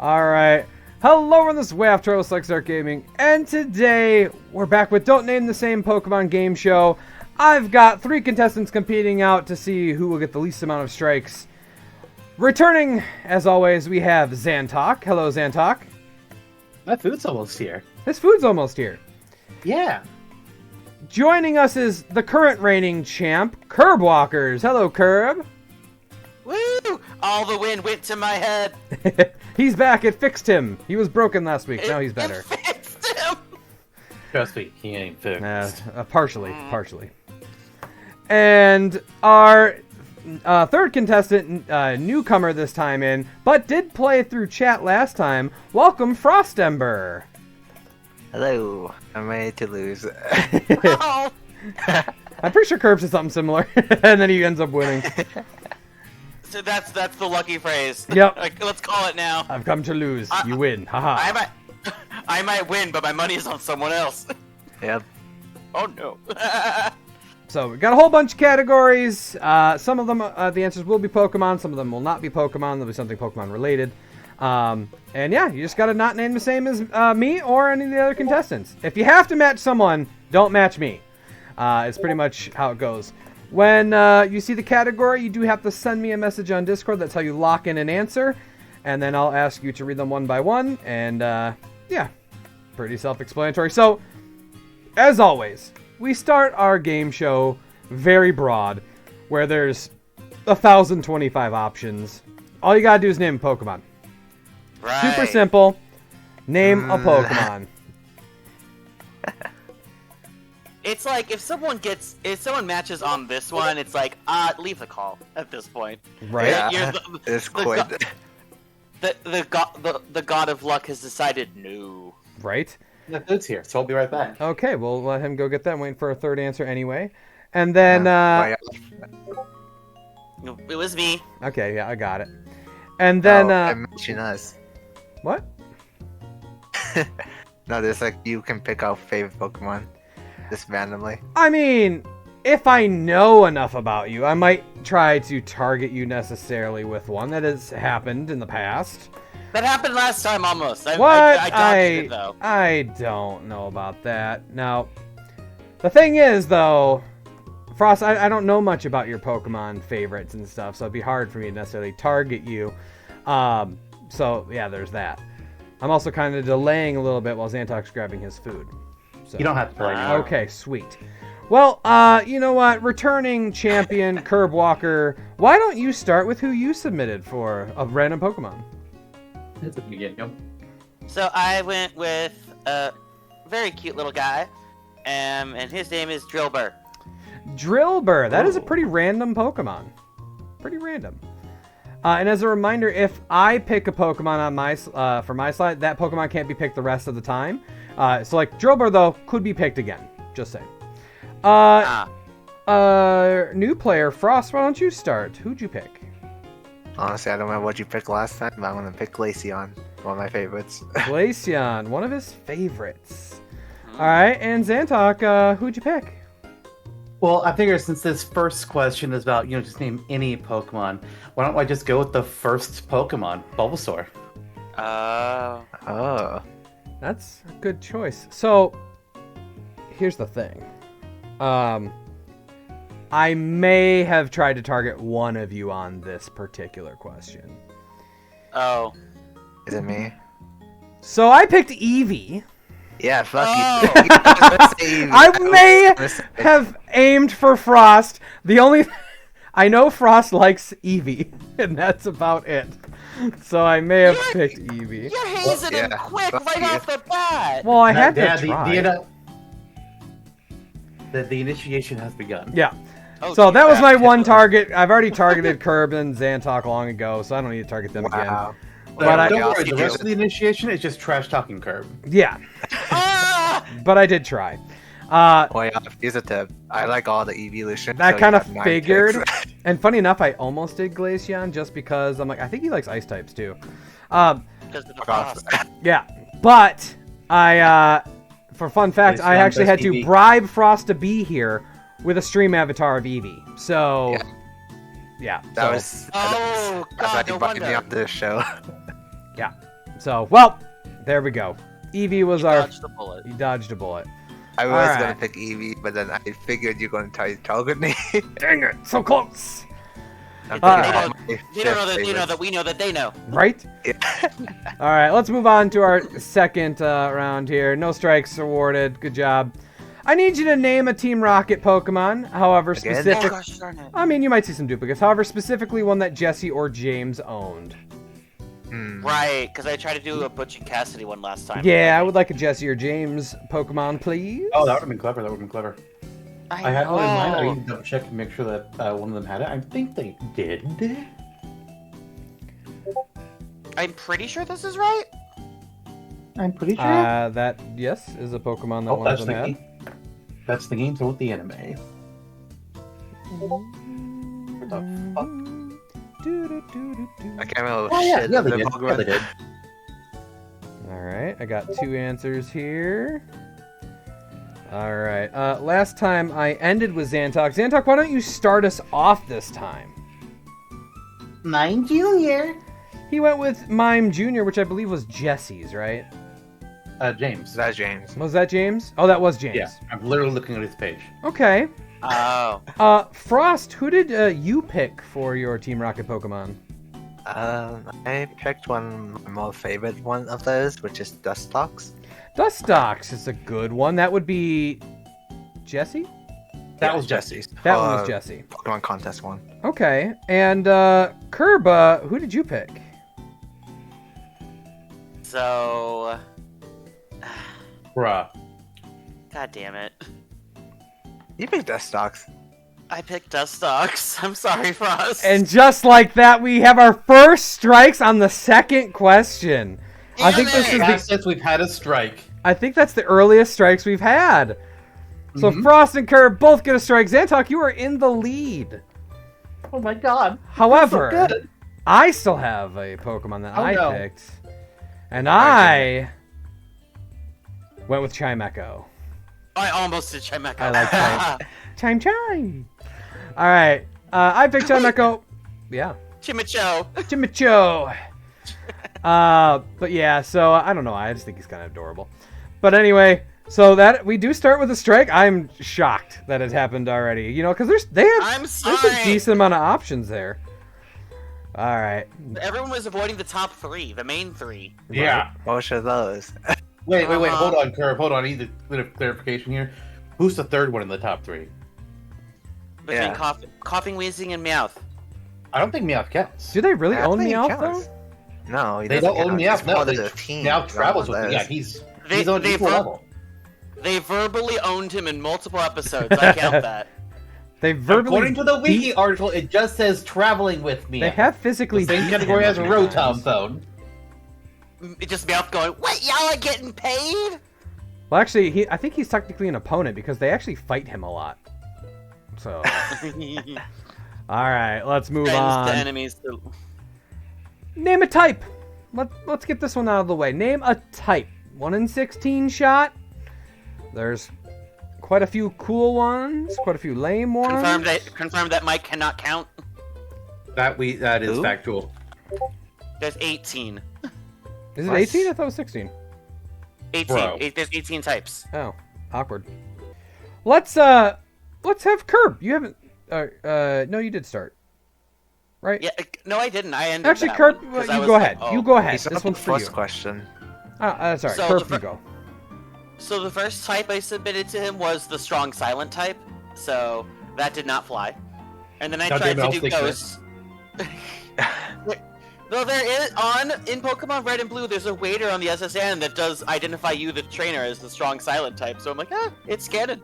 Alright. Hello, on this way off Turtle Select Start Gaming, and today we're back with Don't Name the Same Pokemon Game Show. I've got 3 contestants competing out to see who will get the least amount of strikes. Returning, as always, we have Zantok. Hello, Zantok. My food's almost here. His food's almost here. Yeah. Joining us is the current reigning champ, Curb Walkers. Hello, Curb. Woo! All the wind went to my head. He's back. It fixed him. He was broken last week. Now he's better. It fixed him. Trust me, he ain't fixed. Partially. And our third contestant, newcomer this time in, but did play through chat last time. Welcome, Frostember. Hello, I'm ready to lose. Oh. I'm pretty sure Curb said something similar, and then he ends up winning. So that's the lucky phrase. Yep. Like, let's call it now. I've come to lose. You win. Haha. I might win, but my money is on someone else. Yep. Oh no. So we got a whole bunch of categories. Some of them, the answers will be Pokemon. Some of them will not be Pokemon. There'll be something Pokemon related. And yeah, you just gotta not name the same as me or any of the other contestants. If you have to match someone, don't match me. It's pretty much how it goes. When you see the category, you do have to send me a message on Discord. That's how you lock in an answer. And then I'll ask you to read them one by one. And yeah, pretty self-explanatory. So, as always, we start our game show very broad, where there's 1,025 options. All you gotta do is name a Pokemon. Right. Super simple. Name a Pokemon. It's like if someone matches on this one, it's like leave the call at this point. Right. Yeah, it's quite. The god of luck has decided no. Right. My food's here, so I'll be right back. Okay, we'll let him go get that. I'm waiting for a third answer anyway. And then, It was me. okay, yeah, I got it. And then, I'm mentioning us. what? No, there's like you can pick out favorite Pokemon, just randomly. I mean, if I know enough about you, I might try to target you necessarily with one. That has happened in the past. That happened last time almost. I dodged it though. I don't know about that. Now, the thing is, though, Frost, I don't know much about your Pokemon favorites and stuff, so it'd be hard for me to necessarily target you. So, yeah, there's that. I'm also kind of delaying a little bit while Xantok's grabbing his food. So. You don't have to play anymore. Okay, sweet. Well, you know what? Returning champion, Curb Walker, why don't you start with who you submitted for a random Pokemon? It's at the beginning. So I went with a very cute little guy, and his name is Drillbur. Drillbur. That is a pretty random Pokemon. Pretty random. And as a reminder, if I pick a Pokemon on my for my slide, that Pokemon can't be picked the rest of the time. So like Drillbur though could be picked again. Just saying. New player Frost. Why don't you start? Who'd you pick? Honestly, I don't remember what you picked last time, but I'm gonna pick Glaceon, one of my favorites. Glaceon, one of his favorites. All right, and Zantok, who'd you pick? Well, I figure since this first question is about, just name any Pokemon, why don't I just go with the first Pokemon, Bulbasaur? Oh. That's a good choice. So, here's the thing. I may have tried to target one of you on this particular question. Oh. Is it me? So I picked Eevee. Yeah, fuck you. I may have aimed for Frost. The only... I know Frost likes Eevee, and that's about it. So I may have picked Eevee. You're hazing him quick right off the bat. Well, I had to try. The initiation has begun. Yeah. Oh, so that was my one target. I've already targeted Curb and Zantok long ago, so I don't need to target them again. But don't worry, the rest of the initiation is just trash talking Curb. Yeah. But I did try. Well, yeah, here's a tip. I like all the evolutions. I so kind of you have 9 figured. picks. And funny enough, I almost did Glaceon just because I'm like, I think he likes ice types too. Because of the frost. Yeah. But for fun fact, I actually had to bribe Frost to be here with a stream avatar of Eevee. So, yeah. That was Oh, God, no me wonder. on this show. Yeah. So, well, there we go. Eevee was our... Dodged the bullet. You dodged a bullet. I was Alright. gonna pick Eevee, but then I figured you're gonna try Target name. Dang it, so close. I'm Alright. picking They don't know that you know that we know that they know. Right? Yeah. All right, let's move on to our second round here. No strikes awarded. Good job. I need you to name a Team Rocket Pokemon. However, Again? Oh specific. gosh darn it. I mean, you might see some duplicates. However, specifically one that Jesse or James owned. Right, because I tried to do a Butch and Cassidy one last time. Yeah, I would like a Jesse or James Pokemon, please. Oh, that would have been clever. That would have been clever. I had one in mind. I know. need to double check and make sure that one of them had it. I think they did. I'm pretty sure this is right. I'm pretty sure. That, yes, is a Pokemon that Oh, one of that's them the had. game. That's the game with the anime. What the fuck? I can't remember Oh yeah, shit yeah, of they the did. Pokemon. Yeah, they did. Alright, I got 2 answers here. Alright, last time I ended with Zantok. Zantok, why don't you start us off this time? Mine Junior. He went with Mime Jr., which I believe was Jesse's, right? James. That's James. Was that James? Oh, that was James. Yeah, I'm literally looking at his page. Okay. Oh. Frost, who did you pick for your Team Rocket Pokemon? I picked one of my more favorite one of those, which is Dustox. Dustox is a good one. That would be Jesse? That was Jesse's. That one was Jesse. Pokemon contest one. Okay. And Curb, who did you pick? So. Bruh. God damn it. You picked Dustox. I picked Dustox. I'm sorry, Frost. And just like that, we have our first strikes on the second question. I think this is the, Since we've had a strike. I think that's the earliest strikes we've had. So Frost and Curb both get a strike. Zantok, you are in the lead. Oh my god. However, So good. I still have a Pokemon that Oh, I no. picked. And I went with Chimecho. I almost did Chimecho. I like Chime. Chime. All right. I picked Chimecho. Yeah. Chimicho. Chimicho. But yeah, so I don't know. I just think he's kind of adorable. But anyway, so that we do start with a strike. I'm shocked that it happened already. You know, because I'm there's sorry. a decent amount of options there. All right. Everyone was avoiding the top 3, the main 3. Yeah. Which of those? Wait. Hold on, Curve. Hold on. I need the clarification here. Who's the third one in the top 3? Between Yeah. coughing, wheezing, and Meowth. I don't think Meowth counts. Do they really I don't own think it Meowth counts. though? No, he They doesn't don't own count. Meowth. He's No, part they, of the team. Meowth travels with One of me. Yeah, those. he's on equal level. They verbally owned him in multiple episodes. I count that. They verbally According to the wiki beat- article, it just says traveling with me. They have physically the same beat category him as a many Rotom times. phone. It just Meowth going, "What? Y'all are getting paid?" Well, actually, I think he's technically an opponent because they actually fight him a lot. So, all right, let's move Friends on. to enemies. To... Name a type. Let's get this one out of the way. Name a type. 1 in 16 shot. There's quite a few cool ones, quite a few lame ones. Confirmed that Mike cannot count. That is Who? factual. There's 18. Is it What? 18? I thought it was 16. 18. Bro. There's 18 types. Oh, awkward. Let's have Curb. You haven't. No, you did start. Right? Yeah. No, I didn't. I ended. Actually, that Curb, one, 'cause you I was go like, ahead. oh. You go ahead. He's This not one's the for you. first question. Sorry, So Curb, the you go. So the first type I submitted to him was the strong silent type. So that did not fly. And then I God tried damn it, to I'll do fix ghosts. Though there is in Pokemon Red and Blue, there's a waiter on the SSN that does identify you, the trainer, as the strong silent type. So I'm like, it's scanned.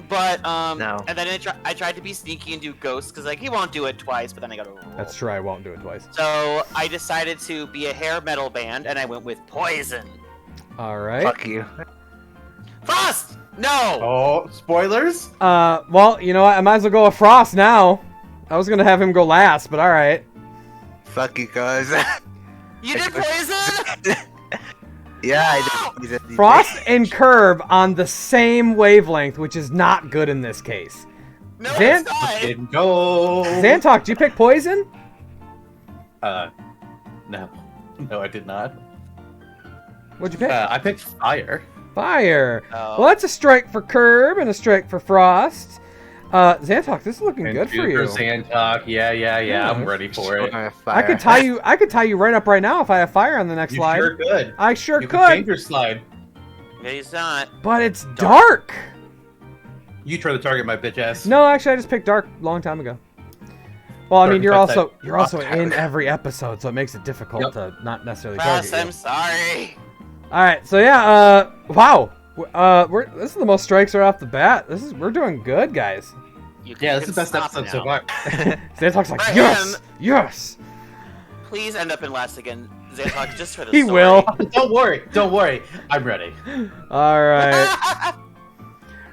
But No. and then I tried to be sneaky and do ghosts because like he won't do it twice. But then I got to. That's true. I won't do it twice. So I decided to be a hair metal band, and I went with Poison. All right. Fuck you. Frost! No! Oh, spoilers? Well, you know what? I might as well go with Frost now. I was gonna have him go last, but all right. Fuck you guys. You did Poison? Yeah, I did. Frost and Curb on the same wavelength, which is not good in this case. No, Zan- it's not! Didn't go. Zantok, did you pick Poison? No. No, I did not. What'd you pick? I picked fire. Fire. Oh. Well, that's a strike for Curb and a strike for Frost. Xantok, this is looking And good for two you. Sandtalk. Yeah. I'm Nice. ready for it. Fire. I could tie you right up right now if I have fire on the next You slide. sure could. I sure You could. can change your slide. Yeah, he's not. But it's dark. You try to target my bitch ass. No, actually, I just picked dark a long time ago. Well, I mean, you're Dark also type. in every episode, so it makes it difficult Yep. to not necessarily target Ross, you. I'm sorry. All right, so yeah, wow, this is the most strikes right off the bat. We're doing good, guys. You Yeah, can this is the best stop episode so now. far. Xanthok's like, Right, yes, yes. Please end up in last again, Xantok, just for the He story. will. Don't worry. I'm ready. All right,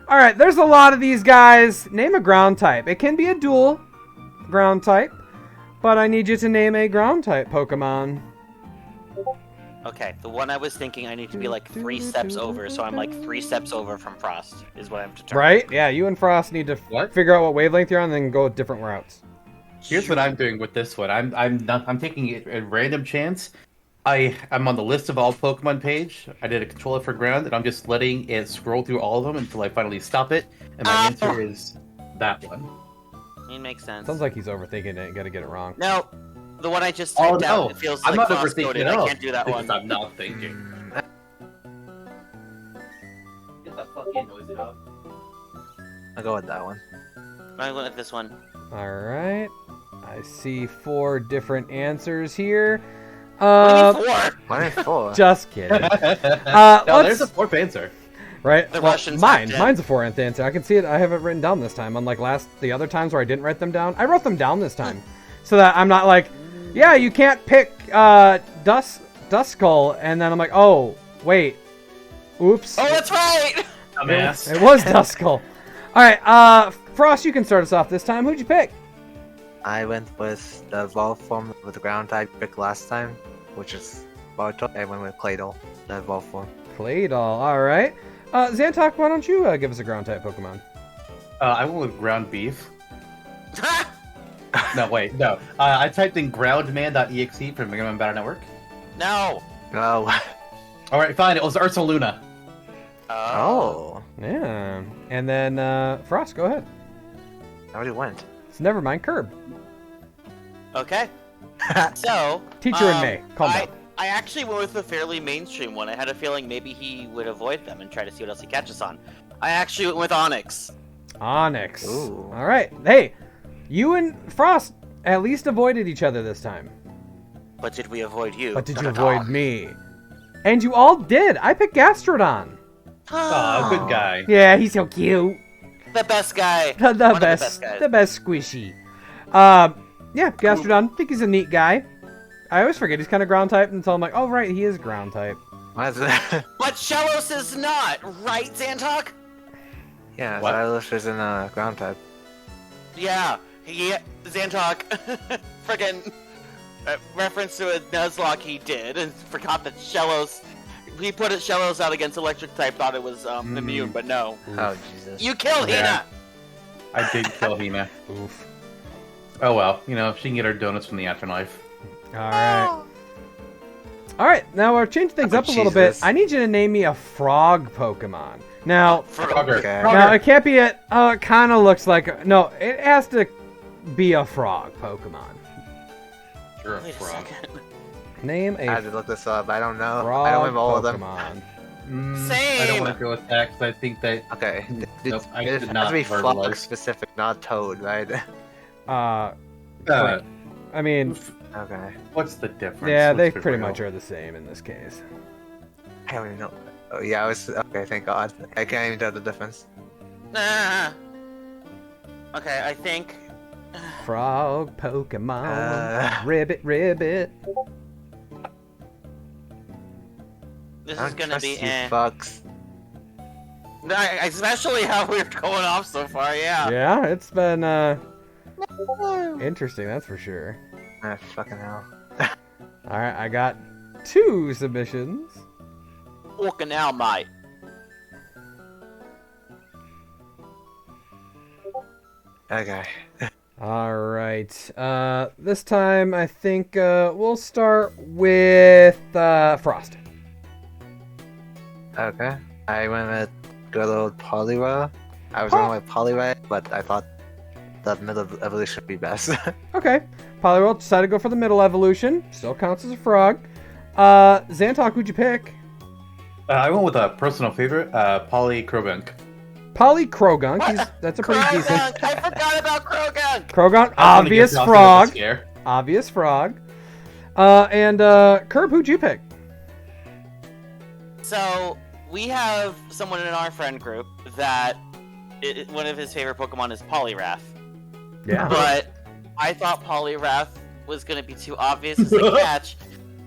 all right. There's a lot of these guys. Name a ground type. It can be a dual ground type, but I need you to name a ground type Pokemon. Okay, the one I was thinking I need to be like 3 steps over, so I'm like 3 steps over from Frost, is what I'm determining. Right? Yeah, you and Frost need to What? figure out what wavelength you're on, and then go different routes. Here's what I'm doing with this one. I'm taking it a random chance. I'm on the list of all Pokemon page. I did a controller for ground, and I'm just letting it scroll through all of them until I finally stop it. And my answer is that one. It makes sense. Sounds like he's overthinking it and gotta get it wrong. No, the one I just Oh typed out, no, it feels I'm like not Frost overthinking coded. at all. I can't do that Because one. I'm not thinking. Get the fucking noise out. I'll go with that one. I went with this one. All right. I see 4 different answers here. What do you mean 4? Why 4? Just kidding. No, let's- there's a fourth answer. Right? The Well, Russians mine. have Mine's a 4th answer. I can see it. I have it written down this time. Unlike the other times where I didn't write them down. I wrote them down this time. So that I'm not like, yeah, you can't pick Duskull. And then I'm like, oh, wait. Oops. Oh, that's right! Dumbass. It was Duskull. All right. Frost, you can start us off this time. Who'd you pick? I went with the evolved form with the ground type pick last time, which is Bartok. I went with Claydol, the evolved form. Claydol. All right. Xantok, why don't you give us a ground type Pokemon? I went with ground beef. No, wait, no. I typed in groundman.exe from Mega Man Battle Network. No. No. All right, fine. It was Ursaluna. Oh. Yeah. And then Frost, go ahead. I already went. It's never mind. Curb. Okay. So, Teacher in May. Calm down. I actually went with a fairly mainstream one. I had a feeling maybe he would avoid them and try to see what else he catches on. I actually went with Onyx. Onyx. Ooh. All right. Hey, you and Frost at least avoided each other this time. But did we avoid you? But did you avoid me? And you all did. I picked Gastrodon. Oh, good guy. Yeah, he's so cute. The best guy. The One of the best. best guys. The best squishy. Yeah, Gastrodon. I think he's a neat guy. I always forget he's kind of ground type until I'm like, oh right, he is ground type. Why is it? But Shellos is not, right, Xantok? Yeah, What? Xylus is in a ground type. Yeah, Xantok, friggin' reference to a Nuzlocke he did, and forgot that Shellos, he put Shellos out against electric type, thought it was immune, but no. Oh, Jesus. You killed Yeah. Hina! I did kill Hina. Oof. Oh well, she can get her donuts from the afterlife. All right. All right. Now we're changing things Oh, up a little bit. Jesus. I need you to name me a frog Pokemon. Now, Frogger. Okay. now it can't be a. Oh, it kind of looks like. No, it has to be a frog Pokemon. You're a Wait a frog. second. Name I had a to look this up. I don't know. frog I don't remember all of them. Pokemon. I don't want Same. to go with that because I think that Okay. Nope, I it did has not to be verbalize. frog specific, not toad, right? uh, I mean, Okay. what's the difference? yeah, they Let's be pretty real. much are the same in this case. I don't even know. Oh, yeah, I was. Okay, thank God. I can't even tell the difference. Ah. Okay, I think. Frog Pokemon. Uh. Ribbit. This I is don't gonna trust be you fucks. Especially how we're going off so far, yeah. Yeah, it's been interesting, that's for sure. Ah, fucking hell. All right, I got 2 submissions. Walking out, mate. Okay. All right. This time I think we'll start with Frost. Okay. I went with good old Poliwhirl. I was going with Poliwhirl, but I thought the middle evolution would be best. Okay. Poliwhirl decided to go for the middle evolution. Still counts as a frog. Xantok, who'd you pick? I went with a personal favorite, Polly Crowbunk. Poly Krogunk. That's a pretty decent. Krogunk! I forgot about Krogunk! Krogunk, I was gonna obvious get Frosty with a frog. scare. Obvious frog. And Curb, who'd you pick? So, we have someone in our friend group that one of his favorite Pokemon is Poliwrath. Yeah. But I thought Poliwrath was going to be too obvious as a catch,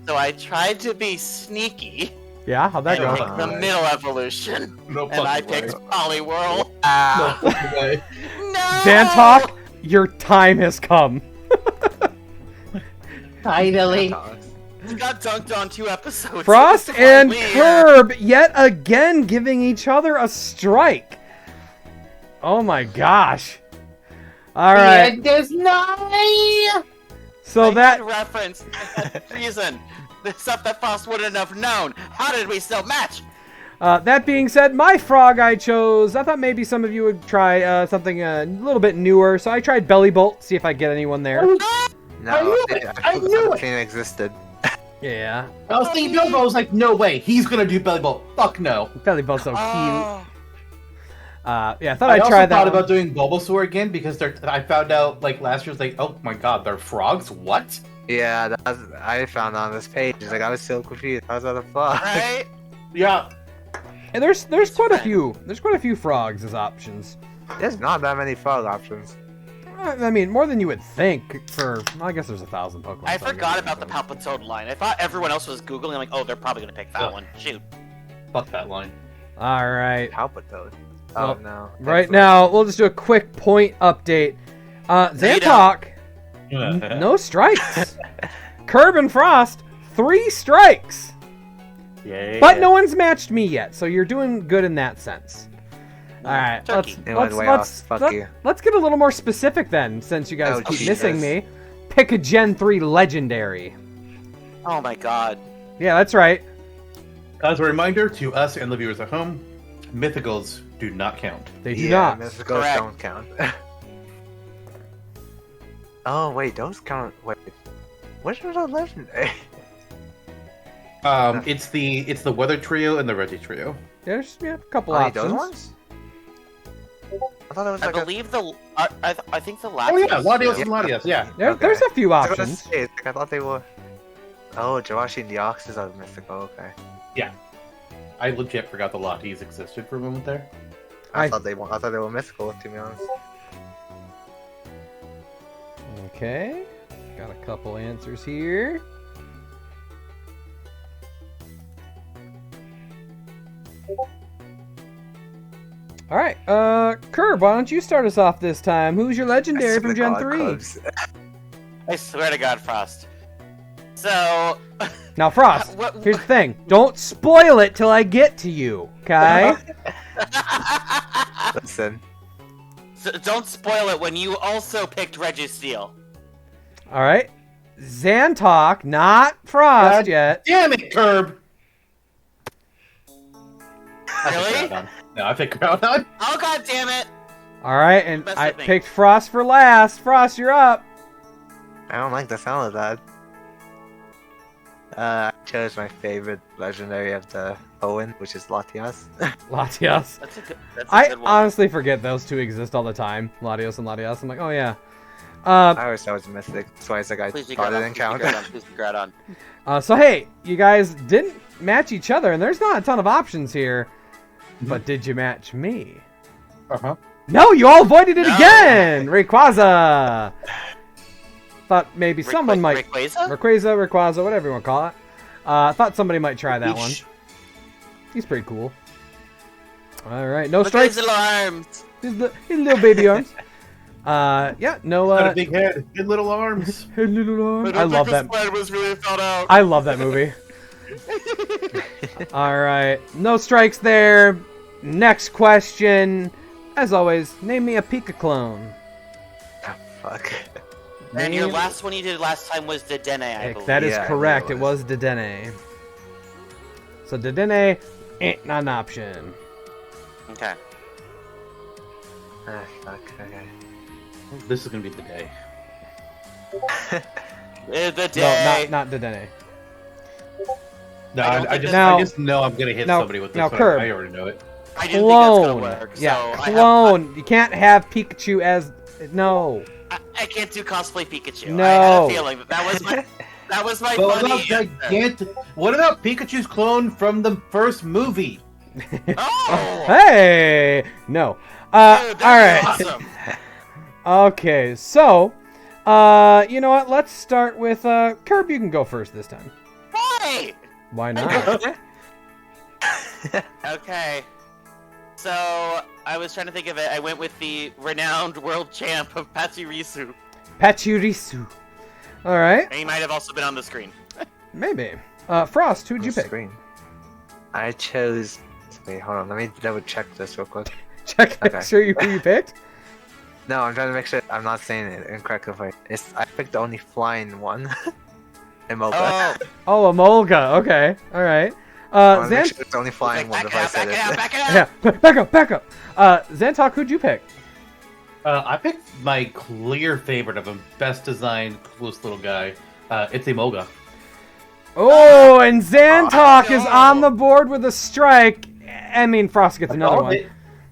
so I tried to be sneaky Yeah, how'd that and go? pick the middle evolution. No And I fucking way. picked Poliwhirl. No fucking way. No! Xantok, your time has come. Finally. He got dunked on 2 episodes. Frost It's and finally Curb yet again giving each other a strike. Oh my gosh. All right. There's nine. So I that had reference and reason. The stuff that Frost wouldn't have known. How did we still match? that being said, my frog I chose. I thought maybe some of you would try something a little bit newer. So I tried Belly Bolt, see if I get anyone there. No, I knew it! I knew it! It existed. Yeah. I was thinking Bilbo. I was like, no way. He's gonna do Belly Bolt. Fuck no. Belly Bolt's so cute. Oh, Yeah, I thought I I'd also try that thought one. about doing Bulbasaur again because I found out like last year's like, oh my god, they're frogs. What? Yeah, I found on this page. Like I was so confused. How's that a fuck? right? Yeah. And there's quite a few. There's quite a few frogs as options. There's not that many frog options. I mean, more than you would think for... Well, I guess there's 1,000 Pokemon. I so I forgot guess about the Palpitoad line. I thought everyone else was Googling. I'm like, oh, they're probably going to pick that Ugh. one. Shoot. Fuck that line. All right. Palpitoad. Well, Oh no. Right now, we'll just do a quick point update. Xantok, no strikes. Curb and Frost, 3 strikes. Yay. But no one's matched me yet, so you're doing good in that sense. All right, Turkey. It went way off. Fuck you. let's get a little more specific then, since you guys Oh, keep Jesus. missing me. Pick a Gen 3 legendary. Oh my god. Yeah, that's right. As a reminder to us and the viewers at home, mythicals do not count. They do Yeah, not. Mythicals Correct. don't count. Oh wait, those count. Wait, which was a legendary? It's the Weather Trio and the Reggie Trio. There's a couple Only options. those ones? I thought it was I like believe I think the last Oh yeah, Latios Yeah. and Latias, yeah. There's a few I was gonna options. say, like, I thought they were. Oh, Joashi and the Oxes are mythical. Okay. I legit forgot the Latis existed for a moment there. I- I thought they were mythical. To be honest. Okay, got a couple answers here. All right, Curb, why don't you start us off this time? Who's your legendary from Gen 3? I swear to God, Frost. So, Now, Frost, What- here's the thing. Don't spoil it till I get to you, okay? Listen, so don't spoil it when you also picked Registeel. All right. Xantok, not Frost God yet. Damn it, Curb! Really? No, I picked Groudon. Oh god damn it! All right, and Mess I with me. picked Frost for last. Frost, you're up. I don't like the sound of that. I chose my favorite legendary of the Owen, which is Latias. Latias. That's a I good one. honestly forget those two exist all the time. Latios and Latias. I'm like, oh yeah. I always thought it was mythic. That's why it's like I Please be thought it Groudon, didn't please count. be Groudon, please be Groudon. So hey, you guys didn't match each other, and there's not a ton of options here. But did you match me? Uh-huh. No, you all avoided it No. again. Rayquaza. Thought maybe someone might. Rayquaza? Rayquaza, whatever you want to call it. Thought somebody might try that one. He's pretty cool. All right, no Look at his strikes. little arms. His little baby arms. Yeah, no. Got a big head, good little arms. His little arms. don't I love think that. this plan was really thought out. I love that movie. All right, no strikes there. Next question. As always, name me a Pika clone. Ah, fuck. And your Name- last one you did last time was Dedenne, I believe. That is Yeah, correct. it It was Dedenne. So Dedenne, Not an option. Okay. Ah, fuck. Okay. This is gonna be the day. The day. No, not Dedenne. No, I don't I think just, Now- I just know I'm gonna hit now- somebody with this now one. Curb. I already know it. I didn't think that's gonna Clone. work. Yeah, so I clone. You can't have Pikachu as... No. I can't do cosplay Pikachu. No. I had a feeling that was my But funny answer. what about Pikachu's clone from the first movie? Oh! Hey! No. Dude, All right. that's awesome. Okay, so... you know what? Let's start with... Curb, you can go first this time. Why? Why not? Okay. So, I was trying to think of it. I went with the renowned world champ of Pachirisu. Pachirisu. All right. And he might have also been on the screen. Maybe. Frost, who'd you pick? Screen. I chose. Wait, hold on. Let me double check this real quick. Check. Okay. Sure who you picked? No, I'm trying to make sure I'm not saying it incorrectly. I picked the only flying one. Emoga. Oh, Oh, Amolga. Okay. All right. I wanna make Zant. sure it's the only flying one back if I it up, said back it up, back it up. Yeah. Back up. Zantok, who'd you pick? I picked my clear favorite of him, best designed, coolest little guy. It's Emoga. Oh, and Zantok is no. on the board with a strike. I mean, Frost gets another one.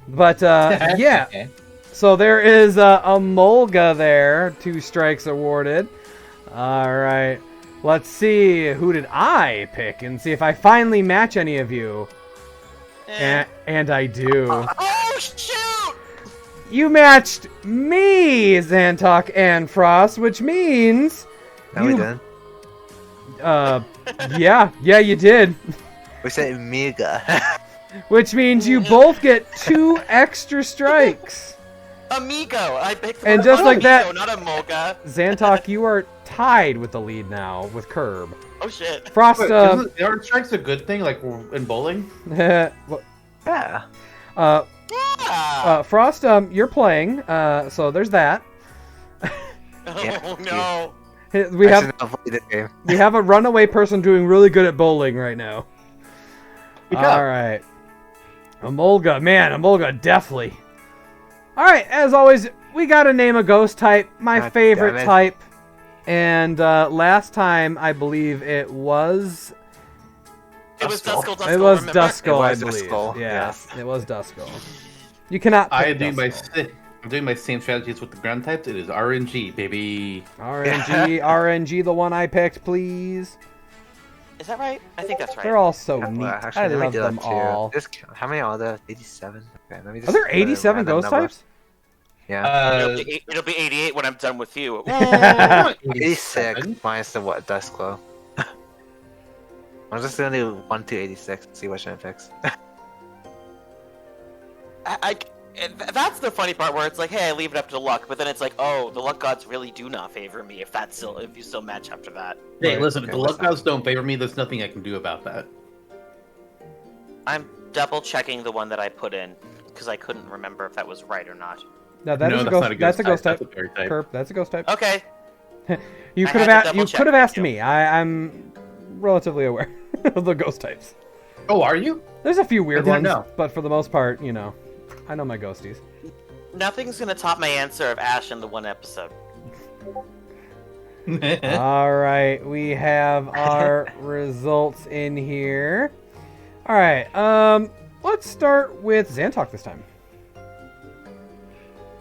But yeah. Okay. So there is a Molga there. 2 strikes awarded. All right. Let's see. Who did I pick? And see if I finally match any of you. And I do. Oh, shoot! You matched me, Zantok and Frost, which means... No, we didn't. Yeah, you did. We said Amiga. Which means you both get 2 extra strikes. Amigo. I picked And one just like Amigo, that- not a Mocha. Zantok, you are tied with the lead now with Curb. Oh, shit. Frost, Isn't yard strike's a good thing, like in bowling? well, Yeah. Ah. Frost, you're playing, so there's that. Yeah, Oh, no. We I have shouldn't have played this game. we have a runaway person doing really good at bowling right now. Good job. All right, Amolga, definitely. All right, as always, we got to name a ghost type, my God favorite damn it. type. And last time, I believe it was... It was Duskull. Duskull, It was remember? Duskull, I It was believe. Duskull, Yeah, yes. it was Duskull. You cannot pick I'm Duskull. doing my same strategies with the ground types. It is RNG, baby. RNG, the one I picked, please. Is that right? I think that's right. They're all so Yeah, neat. well, actually, I let me love do that them too. all. How many are there? 87? Okay, let me just Are there put a 87 random ghost number. types? Yeah. It'll be 88 when I'm done with you. Ooh. 86 minus the what? Duskull. I'm just gonna do 1 to 86 and see which one it picks. That's the funny part where it's like, hey, I leave it up to luck, but then it's like, oh, the luck gods really do not favor me if you still match after that. Hey, Right, listen, okay, if the luck listen. gods don't favor me, there's nothing I can do about that. I'm double checking the one that I put in because I couldn't remember if that was right or not. No, that no, is a that's ghost. not a That's a ghost type. That's a fairy type. Kerp, that's a ghost type. Okay. You I could had have to you double-check could have with asked you. me. I'm relatively aware of the ghost types. Oh, are you? There's a few weird didn't ones, know. but for the most part, you know, I know my ghosties. Nothing's gonna top my answer of Ash in the one episode. All right, we have our results in here. All right, let's start with Zantok this time.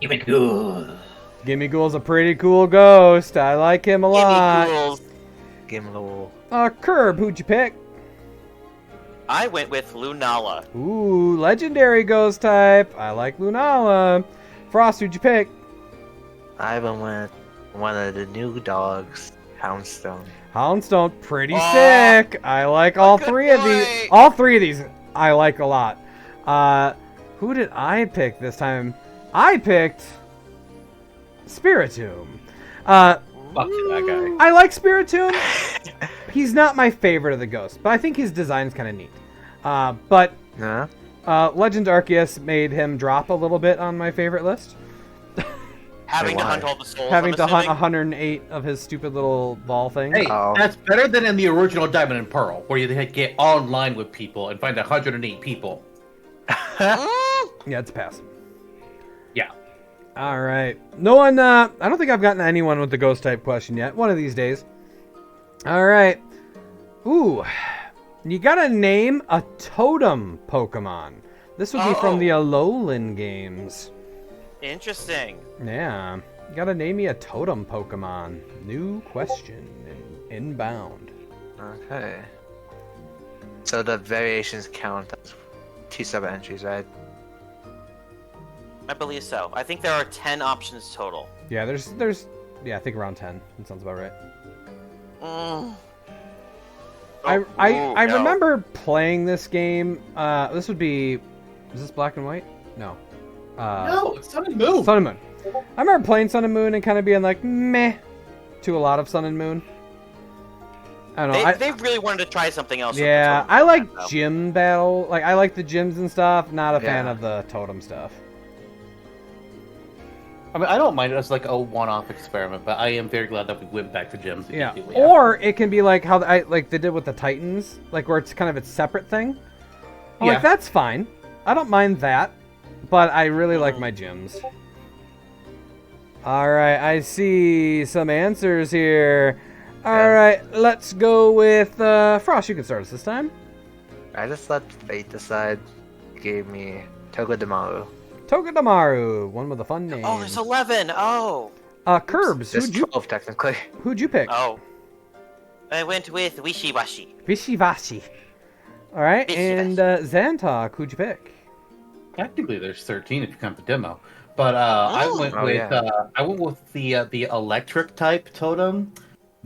Give me good. Gimmighoul's a pretty cool ghost. I like him a lot. Ghouls. Game of the Wool. Curb, who'd you pick? I went with Lunala. Ooh, legendary ghost type. I like Lunala. Frost, who'd you pick? I went with one of the new dogs, Houndstone. Houndstone, pretty Aw, sick. I like all good 3 of these. boy. All 3 of these I like a lot. Who did I pick this time? I picked Spiritomb. Fuck that guy. I like Spiritomb. He's not my favorite of the ghosts, but I think his design's kind of neat. But Huh? Legend Arceus made him drop a little bit on my favorite list. Having to why? hunt all the souls. Having I'm to hunt assuming. 108 of his stupid little ball thing. Hey, Oh. that's better than in the original Diamond and Pearl, where you had to get online with people and find 108 people. Yeah, it's a pass. Yeah. All right. No one, I don't think I've gotten anyone with the ghost type question yet. One of these days. All right. Ooh. You gotta name a totem Pokemon. This would be from the Alolan games. Interesting. Yeah. You gotta name me a totem Pokemon. New question. Inbound. Okay. So the variations count as 2 sub-entries, right? I believe so. I think there are 10 options total. Yeah, there's yeah, I think around 10. That sounds about right. Mm. I No. remember playing this game. This would be, is this Black and White? No. No, it's Sun and Moon. Sun and Moon. I remember playing Sun and Moon and kind of being like meh to a lot of Sun and Moon. I don't know. They really wanted to try something else. with the Yeah, totem I like though. gym battle. Like I like the gyms and stuff. Not a fan Yeah. of the totem stuff. I mean, I don't mind it as like a one-off experiment, but I am very glad that we went back to gyms. Yeah. immediately Or it can be like how like they did with the Titans, like where it's kind of its separate thing. I'm Yeah. like, that's fine. I don't mind that, but I really like my gyms. All right, I see some answers here. All right, let's go with Frost. You can start us this time. I just let fate decide. Gave me Togedemaru. Togedemaru, one with a fun name. Oh, there's 11. Oh. Curbs. There's 12 technically. Who'd you pick? Oh. I went with Wishiwashi. Vishivashi. All right, Vishivashi. and Zantok, who'd you pick? Technically, there's 13 if you count the demo. But I went Oh, with yeah. the electric type totem,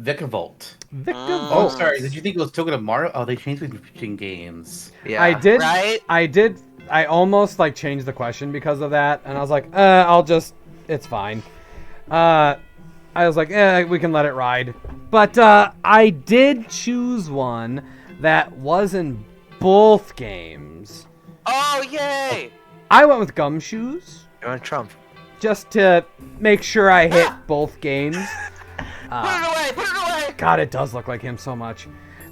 Vikavolt. Victor. Oh, sorry. Did you think it was Togedemaru? Oh, they changed it between games. Yeah. I did. Right? I did. I almost like changed the question because of that, and I was like, I'll just. It's fine. I was like, we can let it ride. But I did choose one that was in both games. Oh, yay! I went with Gumshoes You want Trump? just to make sure I hit both games. Put it away! Put it away! God, it does look like him so much.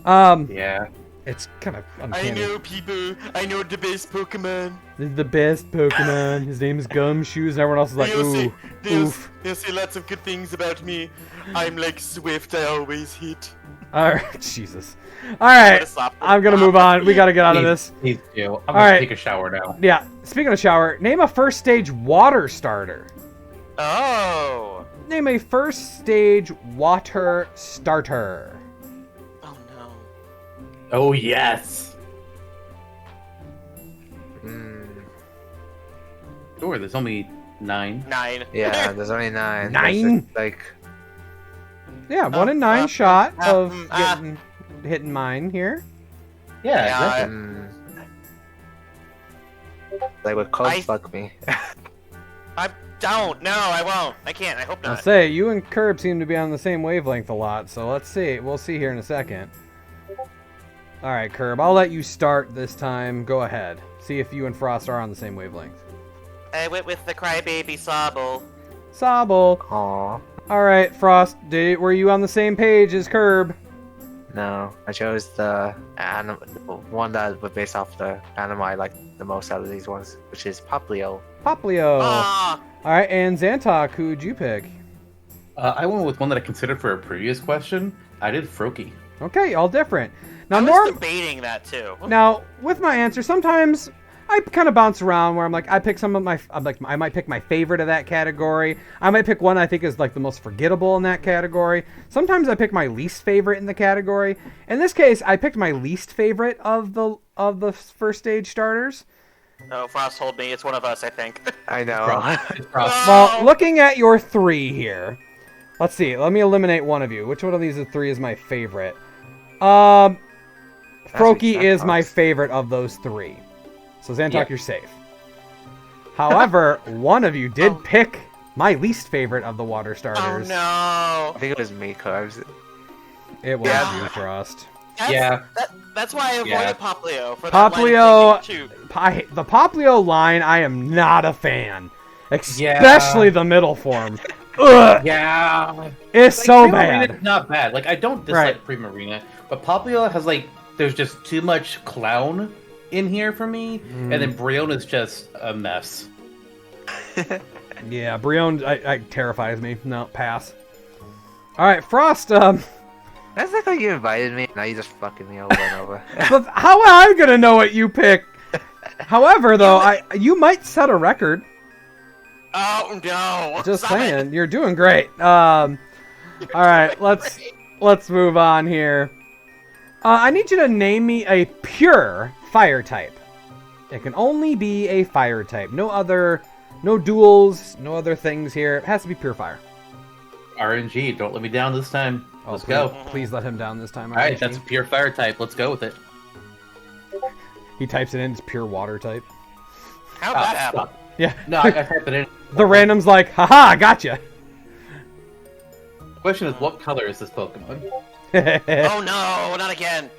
Yeah. It's kind of I uncanny. know people. I know the best Pokemon. This is the best Pokemon. His name is Gumshoes, and everyone else is like, ooh, oof. They'll say lots of good things about me. I'm like Swift. I always hit. All right, Jesus. All right, I'm gonna move on. We gotta get out of this. Please do. I'm All gonna right. take a shower now. Yeah. Speaking of shower, name a first stage water starter. Oh. Name a first stage water starter. Oh no. Oh yes. Sure. There's only 9. 9. Yeah, there's only 9. Nine? There's, like, Yeah, 1 in 9 shot of ah. hitting mine here. Yeah. Yeah, Exactly. like with code fuck me. I don't. No, I won't. I can't. I hope I'll not. say you and Curb seem to be on the same wavelength a lot, so let's see. We'll see here in a second. All right, Curb, I'll let you start this time. Go ahead. See if you and Frost are on the same wavelength. I went with the crybaby Sobble. Sobble. Aww. All right, Frost, were you on the same page as Curb? No, I chose the one that was based off the anime I like the most out of these ones, which is Poplio. Poplio. Ah, All right, and Zantok, who'd you pick? I went with one that I considered for a previous question. I did Froakie. Okay, all different. Now, I was norm. debating that too. Now, with my answer, sometimes I kind of bounce around where I'm like, I pick some of my, I'm like, I might pick my favorite of that category. I might pick one I think is like the most forgettable in that category. Sometimes I pick my least favorite in the category. In this case, I picked my least favorite of the first stage starters. Oh, Frost told me it's one of us. I think. I know. It's Frost. Well, looking at your 3 here, let's see. Let me eliminate one of you. Which one of these 3 is my favorite? Froakie is my favorite of those 3. So Zantok, Yeah. you're safe. However, one of you did pick my least favorite of the water Oh starters. no. I think it was me, cause It was Yeah. you, Frost. Yeah. That's why I avoided Yeah. Poplio for that Poplio- line of thinking, too. The Poplio line, I am not a fan. Especially the middle form. Ugh, Yeah. it's Like, so Primarina's bad. not bad. Like, I don't dislike Primarina, but Popplio has, like, there's just too much clown in here for me, and then Briona's just a mess. Yeah, Brion I terrifies me. No, pass. All right, Frost. That's like how you invited me. Now you just fucking me over and over. But how am I gonna know what you pick? However, though, you might set a record. Oh no! Just Stop it. saying, you're doing great. All right, let's move on here. I need you to name me a pure fire type. It can only be a fire type. No duels, no other things here. It has to be pure fire. RNG, don't let me down this time. Let's please, go. Please let him down this time. All right, RNG. that's a pure fire type. Let's go with it. He types it in. It's pure water type. How'd that happen? Fuck. Yeah. No, I typed it in. The random's like, haha, gotcha. Question is, what color is this Pokemon? Oh no, not again.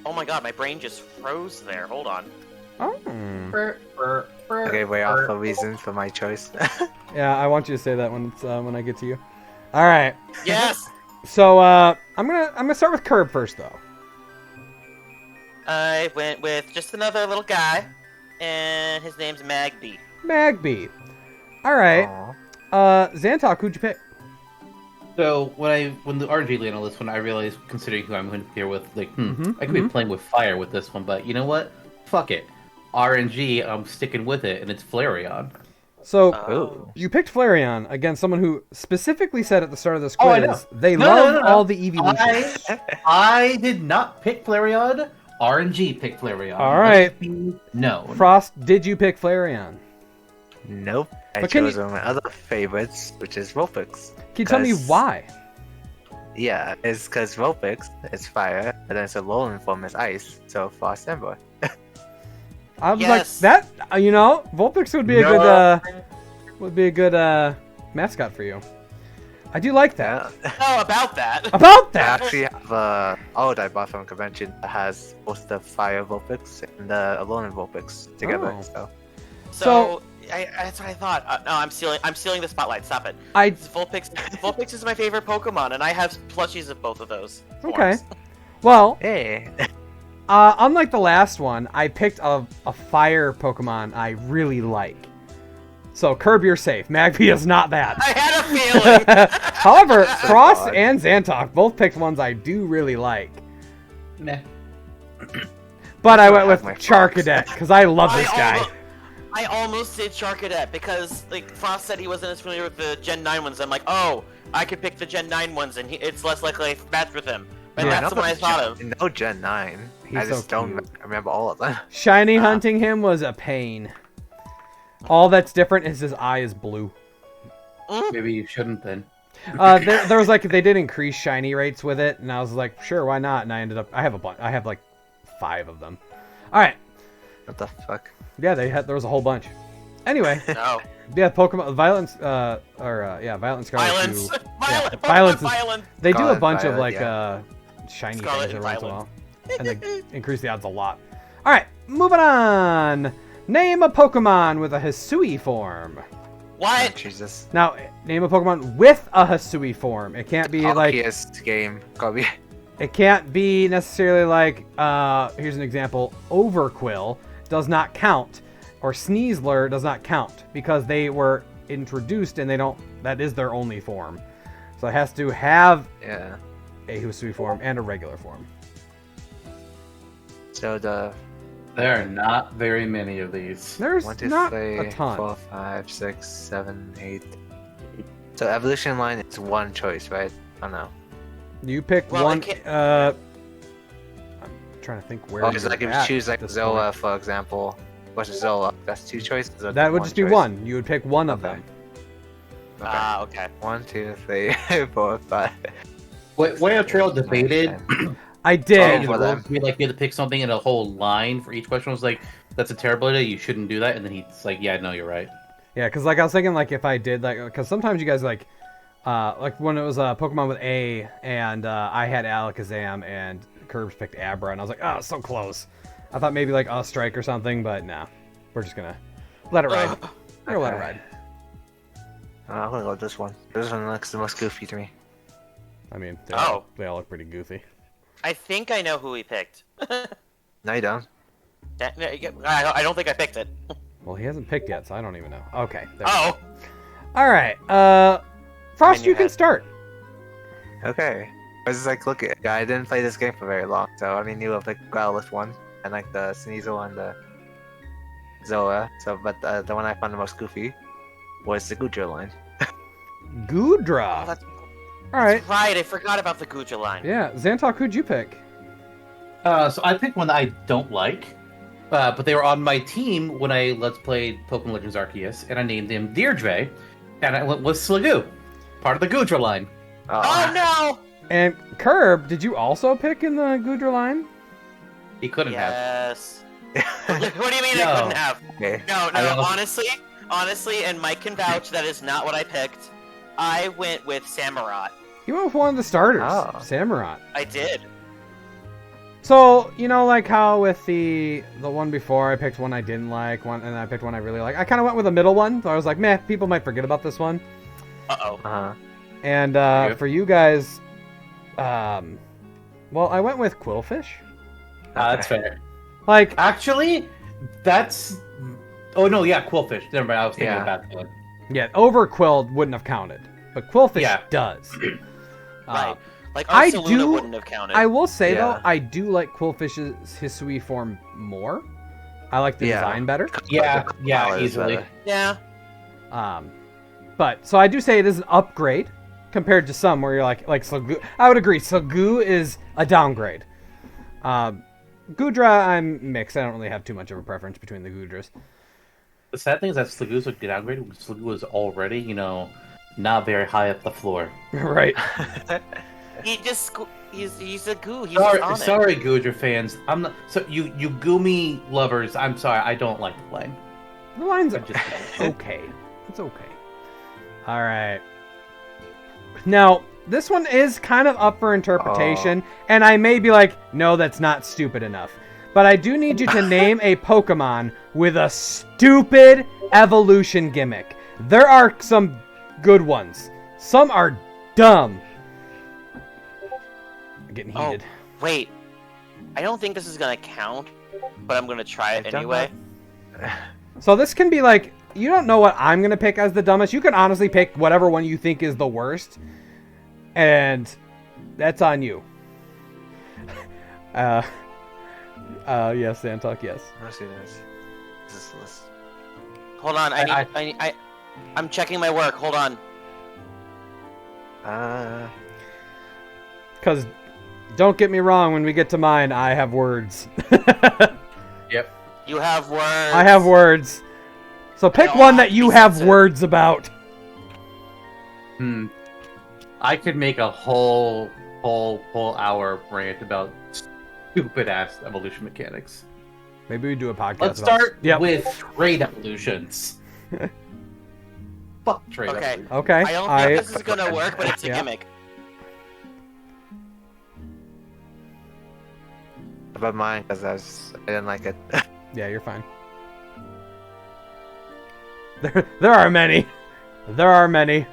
Oh my god, my brain just froze there. Hold on. Oh. Okay, way off a reason for my choice. Yeah, I want you to say that when I get to you. All right. Yes. So I'm gonna start with Curb first, though. I went with just another little guy, and his name's Magby. Magby. All right. Aw. Xantok, who'd you pick? So when the RNG landed on this one, I realized, considering who I'm going to pair with, like, I could be playing with fire with this one, but you know what? Fuck it. RNG, I'm sticking with it, and it's Flareon. So Oh. you picked Flareon against someone who specifically said at the start of this Oh, I quiz know. they No, love no. all the evolutions. I did not pick Flareon. RNG picked Flareon. All right. No. Frost, did you pick Flareon? Nope. I But can chose you- one of my other favorites, which is Vulpix. Can you tell me 'Cause- why? Yeah, it's because Vulpix is fire, and then its Alolan form is ice, so Frost Ember. I was Yes. like that. Vulpix would be a No. good mascot for you. I do like that. Yeah. Oh, about that. About I that. actually have a Old I bought from a convention that has both the Fire Vulpix and the Alolan Vulpix together. Oh. So that's what I thought. No, I'm stealing the spotlight. Stop it. Vulpix is my favorite Pokemon, and I have plushies of both of those. Okay. forms. Well, Hey, unlike the last one, I picked a fire Pokemon I really like. So Curb, you're safe. Magpie is not that. I had a feeling. However, Frost God. and Xantok both picked ones I do really like. Meh. But I That's went why I with have my Fox. Charcadet because I love this guy. I almost did Charcadet because like Frost said he wasn't as familiar with the Gen 9 ones. I'm like, oh, I could pick the Gen 9 ones and it's less likely I match with him. But Yeah. that's the one I thought of. No Gen 9. He's I just so don't cute. remember all of them. Shiny hunting him was a pain. All that's different is his eye is blue. Maybe you shouldn't then. There was like they did increase shiny rates with it, and I was like, sure, why not? And I ended up I have a bunch. I have like 5 of them. All right, What the fuck? yeah, there was a whole bunch. Anyway, No. yeah, Pokemon Violence Violence Scarlet. Violence. do- Violence. Violence is- Violence. They do a Scarlet, bunch of Violet, like yeah. shiny Scarlet things and every once in a while, Violet. and they increase the odds a lot. All right, moving on. Name a Pokemon with a Hisui form. Oh, What? Jesus. Now, name a Pokemon with a Hisui form. It can't be like Obvious game. Gotta be. it can't be necessarily like here's an example. Overquill does not count, or Sneasler does not count because they were introduced and that is their only form. So it has to have Yeah. a Hisui form and a regular form. So the There are not very many of these. There's 1, 2, not 3, a ton. 4, 5, 6, 7, 8. So evolution line is one choice, right? Oh no. You pick Well, I one. can't- I'm trying to think where. Oh, it's you're like if you at choose like this Zoa, point. for example, versus Zoa, that's 2 choices. or That would just be choice? one. You would pick one of Okay. them. Okay. Okay. 1, 2, 3, 4, 5. Way Trail debated. I Oh, did. the for them. rules be like you had to pick something in a whole line for each question. I was like, that's a terrible idea. You shouldn't do that. And then he's like, yeah, no, you're right. Yeah, because like I was thinking, like if I did like, because sometimes you guys like when it was Pokemon with A, and I had Alakazam and Curbs picked Abra, and I was like, oh, it's so close. I thought maybe like a strike or something, but no. we're just gonna let it ride. We're gonna let it Okay. ride. I'm gonna go with this one. This one looks the most goofy to me. I mean, Oh. they all look pretty goofy. I think I know who he picked. No, you don't. I don't think I picked it. Well, he hasn't picked yet, so I don't even know. Okay. There we Oh, go. All right. Frost, In your you can head. start. Okay. I was just like, look, I didn't play this game for very long, so I only knew of the Growlithe one, and like the Sneasel and the Zoa. So, but the one I found the most goofy was the Goodra line. Goodra. that's All right. right. I forgot about the Guja line. Yeah, Xantok, who'd you pick? So I picked one that I don't like, but they were on my team when I Let's Played Pokemon Legends Arceus, and I named him Deirdre, and I went with Sliggoo, part of the Goodra line. Oh no! And Curb, did you also pick in the Goodra line? He couldn't have. Yes. What do you mean No. I couldn't have? Okay. No, I don't know. honestly, and Mike can vouch that is not what I picked. I went with Samurott. You went with one of the starters, Oh. Samurott. I did. So, you know, like how with the one before, I picked one I didn't like, and I picked one I really like. I kind of went with a middle one. So I was like, meh, people might forget about this one. Uh-oh. And Yeah. for you guys, well, I went with Quillfish. That's fair. Like, Actually, that's. Oh no, yeah, Quillfish. Never mind. I was thinking Yeah. about that. yeah, Overquilled wouldn't have counted, but Quillfish Yeah. does. Right. Like I Ursaluna do- wouldn't have counted. I will say though, Yeah. I do like Quillfish's Hisui form more. I like the Yeah. design better. Yeah, The yeah, color is easily. better. Yeah. But so I do say it is an upgrade compared to some where you're like Sliggoo. I would agree. Sliggoo is a downgrade. Goodra, I'm mixed. I don't really have too much of a preference between the Goodras. The sad thing is that Sliggoo's would get downgraded. Sliggoo was already, not very high up the floor. Right. He's a goo. He's Sorry, just on it. sorry, Goodra fans. I'm not. So you Goomy lovers. I'm sorry. I don't like the line. The line's I'm just okay. It's okay. All right. Now, this one is kind of up for interpretation, and I may be like, no, that's not stupid enough. But I do need you to name a Pokemon with a stupid evolution gimmick. There are some good ones. Some are dumb. I'm getting Oh, heated. wait. I don't think this is gonna count, but I'm gonna try it I've done anyway. So this can be like, you don't know what I'm going to pick as the dumbest. You can honestly pick whatever one you think is the worst. And that's on you. Yes, Santok, yes. Let's see this. This. Hold on. I'm checking my work. Hold on. Because, don't get me wrong, when we get to mine, I have words. Yep. You have words. I have words. So pick don't one have that to you be have sensitive. words about. I could make a whole hour rant about stupid ass evolution mechanics. Maybe we do a podcast Let's about start Yep. with trade evolutions. Fuck trade Okay. evolutions. Okay. I don't think this is gonna work, but it's a Yeah. gimmick. About mine, because I didn't like it. Yeah, you're fine. There are many. There are many.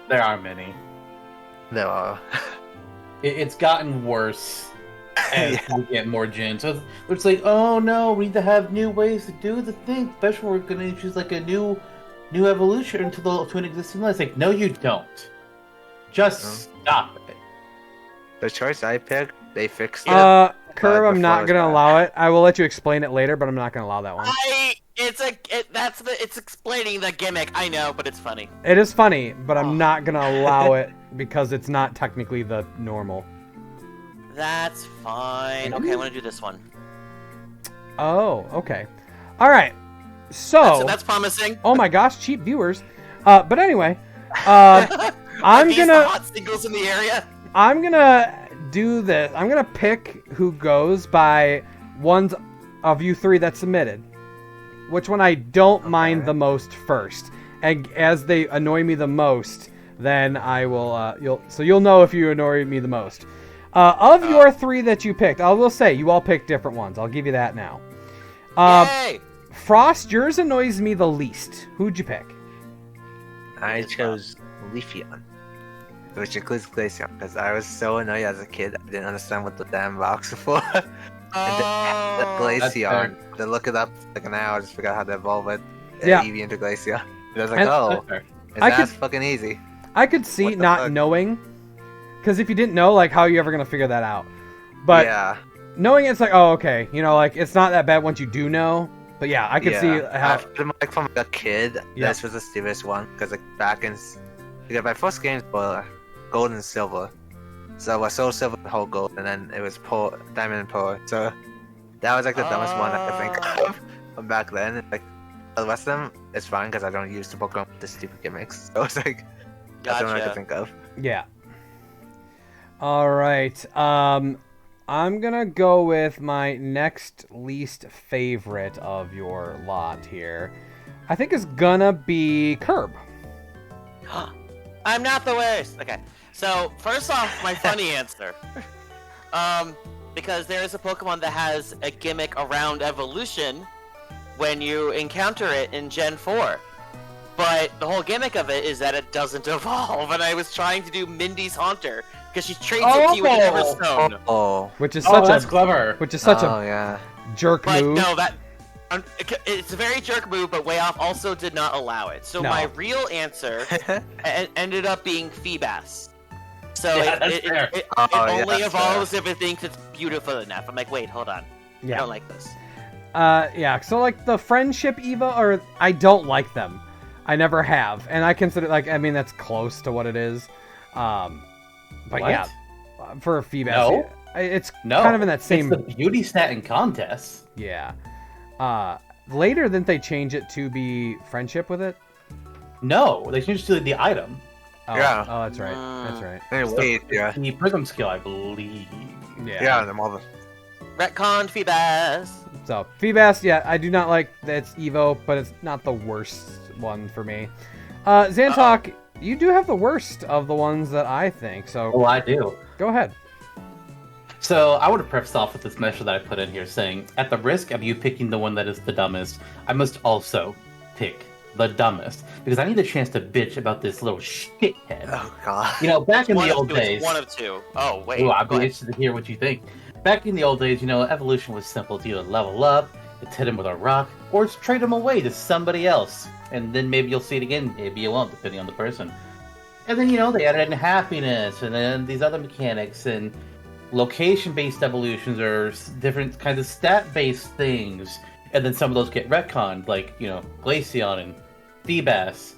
There are many. No. It's gotten worse as Yeah. we get more gens. So it's like, oh no, we need to have new ways to do the thing. Especially we're going to introduce like a new evolution to an existing line. It's like, no, you don't. Just stop it. The choice I picked, they fixed it. Curb, But I'm not before gonna that- allow it. I will let you explain it later, but I'm not gonna allow that one. It's explaining the gimmick. I know, but it's funny. It is funny, but Oh. I'm not gonna allow it because it's not technically the normal. That's fine. Okay, I'm gonna do this one. Oh, okay. All right. So, That's promising. oh my gosh, cheap viewers. But anyway, I'm Are these the gonna hot singles in the area. do this. I'm gonna pick who goes by ones of you three that submitted. Which one I don't mind the most first, and as they annoy me the most, then I will. You'll know if you annoy me the most. Of your three that you picked, I will say you all picked different ones. I'll give you that now. Yay! Frost, yours annoys me the least. Who'd you pick? I chose Leafeon, which includes Glaceon, because I was so annoyed as a kid. I didn't understand what the damn rocks were for. And the Glaceon, to look it up like an hour, I just forgot how to evolve it. Yeah. Eevee into Glaceon. And I was like, And- oh, I that's could- fucking easy. I could see What the not fuck? knowing, because if you didn't know, like, how are you ever gonna figure that out? But yeah, knowing it's like, oh, okay, you know, like it's not that bad once you do know. But yeah, I could see how. Like from a kid, Yeah. this was the stupidest one, because like back in, because my first games were Gold and Silver. So I Soul Silver and Whole Gold, and then it was Diamond and Pearl. So that was like the dumbest one I could think of from back then. And, like the rest of them, it's fine because I don't use the Pokemon with the stupid gimmicks. So it's like that's the one I could think of. Yeah. All right. I'm gonna go with my next least favorite of your lot here. I think it's gonna be Curb. I'm not the worst. Okay, so first off, my funny answer. Because there is a Pokemon that has a gimmick around evolution when you encounter it in Gen 4. But the whole gimmick of it is that it doesn't evolve, and I was trying to do Mindy's Haunter, because she trades it to you with Everstone. Oh, Which is that's such clever. a yeah. jerk But move. no, it's a very jerk move, but Way Off also did not allow it. So No. my real answer ended up being Feebas. So Yeah, that's fair. it Oh, yeah, only that's evolves if it thinks it's beautiful enough. I'm like, wait, hold on. I Yeah. don't like this. Yeah. So like the friendship Evo, or I don't like them. I never have, and I consider that's close to what it is. But What? yeah, for a Feebas, No. it's No, kind of in that same. It's the beauty stat in contests. Yeah. Later, didn't they change it to be friendship with it? No, they changed to the item. Oh, Yeah. Oh, that's right. That's right. Anyway, yeah. The prism skill, I believe. Yeah, the mother. Retcon Feebas. So, Feebas, yeah, I do not like that it's Evo, but it's not the worst one for me. Zantok, you do have the worst of the ones that I think, so Oh, I do. go ahead. So I would have prefaced off with this measure that I put in here saying, at the risk of you picking the one that is the dumbest, I must also pick the dumbest, because I need a chance to bitch about this little shithead. Oh god. You know, back in One the of old two, it's days... one of two. Oh, wait. Ooh, I'd go be ahead. interested to hear what you think. Back in the old days, evolution was simple. It's either level up, it's hit him with a rock, or it's trade him away to somebody else. And then maybe you'll see it again, maybe you won't, depending on the person. And then, they added in happiness, and then these other mechanics, and location-based evolutions, or different kinds of stat-based things. And then some of those get retconned, like, Glaceon and Feebas.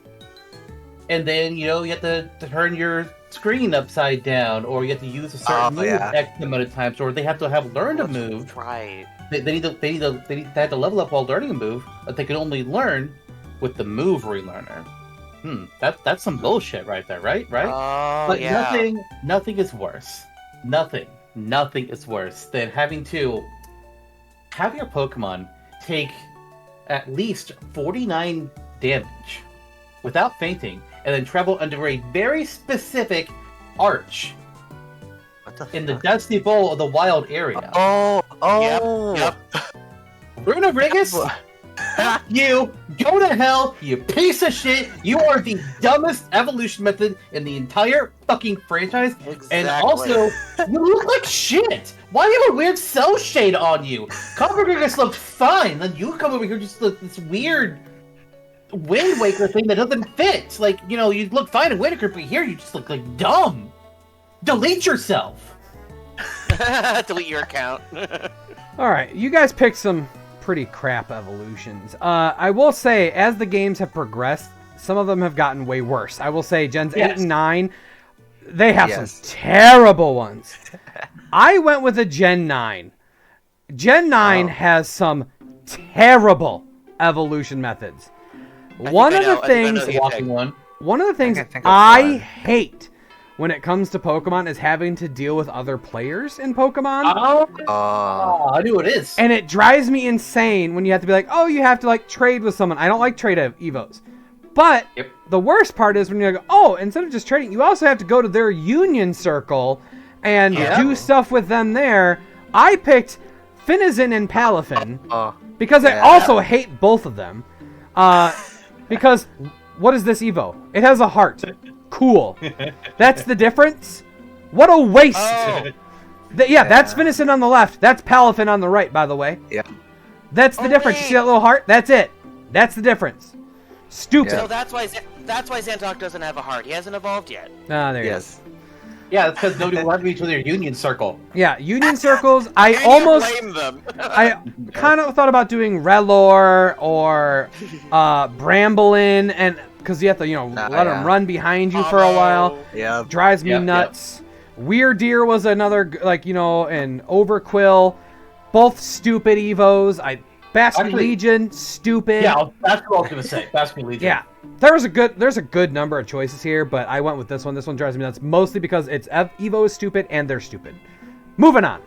And then, you have to turn your screen upside down, or you have to use a certain move X amount of times, or they have to have learned a move. Right. They have to level up while learning a move, but they can only learn with the move relearner. That's some bullshit right there, right? Oh, But yeah. nothing is worse. Nothing is worse than having to have your Pokemon take at least 49 damage without fainting, and then travel under a very specific arch What the in the fuck? Dusty Bowl of the wild area. Oh. Yep. Bruno Rigas, you go to hell, you piece of shit. You are the dumbest evolution method in the entire fucking franchise. Exactly. And also, you look like shit. Why do you have a weird cell shade on you? Rigas looked fine. Then you come over here just look this weird Wind Waker thing that doesn't fit. Like, you look fine in Wind Waker, but here you just look like dumb. Delete yourself. Delete your account. All right, you guys picked some pretty crap evolutions. I will say, as the games have progressed, some of them have gotten way worse. I will say, Gens 8 and 9, they have some terrible ones. I went with a Gen 9. Gen 9 has some terrible evolution methods. One of the things I think of I one. hate when it comes to Pokemon is having to deal with other players in Pokemon. I knew it is. And it drives me insane when you have to be like, oh, you have to trade with someone. I don't like trade Evos. But the worst part is when you're like, oh, instead of just trading, you also have to go to their union circle and do stuff with them there. I picked Finizen and Palafin Because I also hate both of them. Because what is this Evo? It has a heart. Cool. That's the difference? What a waste! Oh. That's Finiston on the left. That's Palafin on the right, by the way. Yeah. That's the difference. You see that little heart? That's it. That's the difference. Stupid. So that's why Zantok doesn't have a heart. He hasn't evolved yet. Ah, there he is. Yeah, it's because nobody wanted me to their union circle. Yeah, union circles. I And almost... you blame them. I kind of thought about doing Relor or Bramblin, and because you have to, let them run behind you for a while. Yeah. Drives me nuts. Weird Deer was another, and Overquill. Both stupid Evos. Bastion Legion, stupid. Yeah, that's what I was gonna say. Bastion Legion. Yeah. There's a good number of choices here, but I went with this one. This one drives me nuts, mostly because Evo is stupid and they're stupid. Moving on.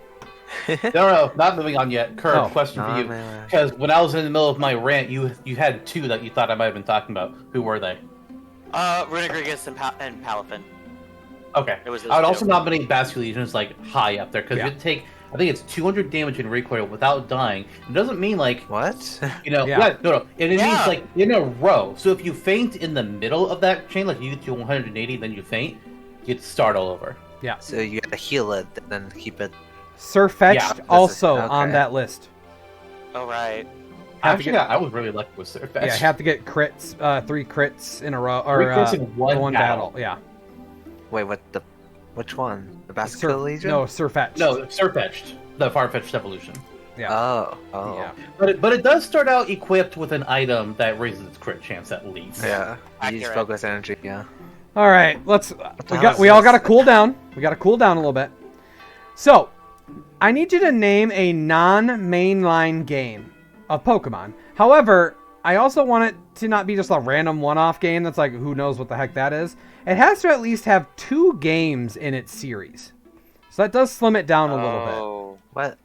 No, not moving on yet. Kurt, question for you. Because when I was in the middle of my rant, you had two that you thought I might have been talking about. Who were they? Runegrigus and Palafin. Okay. It was I would those also two. nominate Bastion Legion as high up there because you take, I think it's 200 damage in recoil without dying. It doesn't mean What? no. It means in a row. So if you faint in the middle of that chain, you get to 180, then you faint, you get to start all over. Yeah. So you gotta heal it, then keep it. Surfetched also on that list. Oh, right. Actually, I was really lucky with Surfetched. Yeah, have to get crits, 3 crits in a row, or 3 crits in one battle. Yeah. Wait, which one? The Bastion Legion? No, Surfetched. No, Surfetched. The Farfetched evolution. Yeah. Oh. Yeah. But it does start out equipped with an item that raises its crit chance at least. Yeah. You use Accurate. focus energy, yeah. All right, hell we is all this? got to cool down. We got to cool down a little bit. So, I need you to name a non-mainline game of Pokemon. However, I also want it to not be just a random one-off game that's who knows what the heck that is. It has to at least have 2 games in its series. So that does slim it down a little What?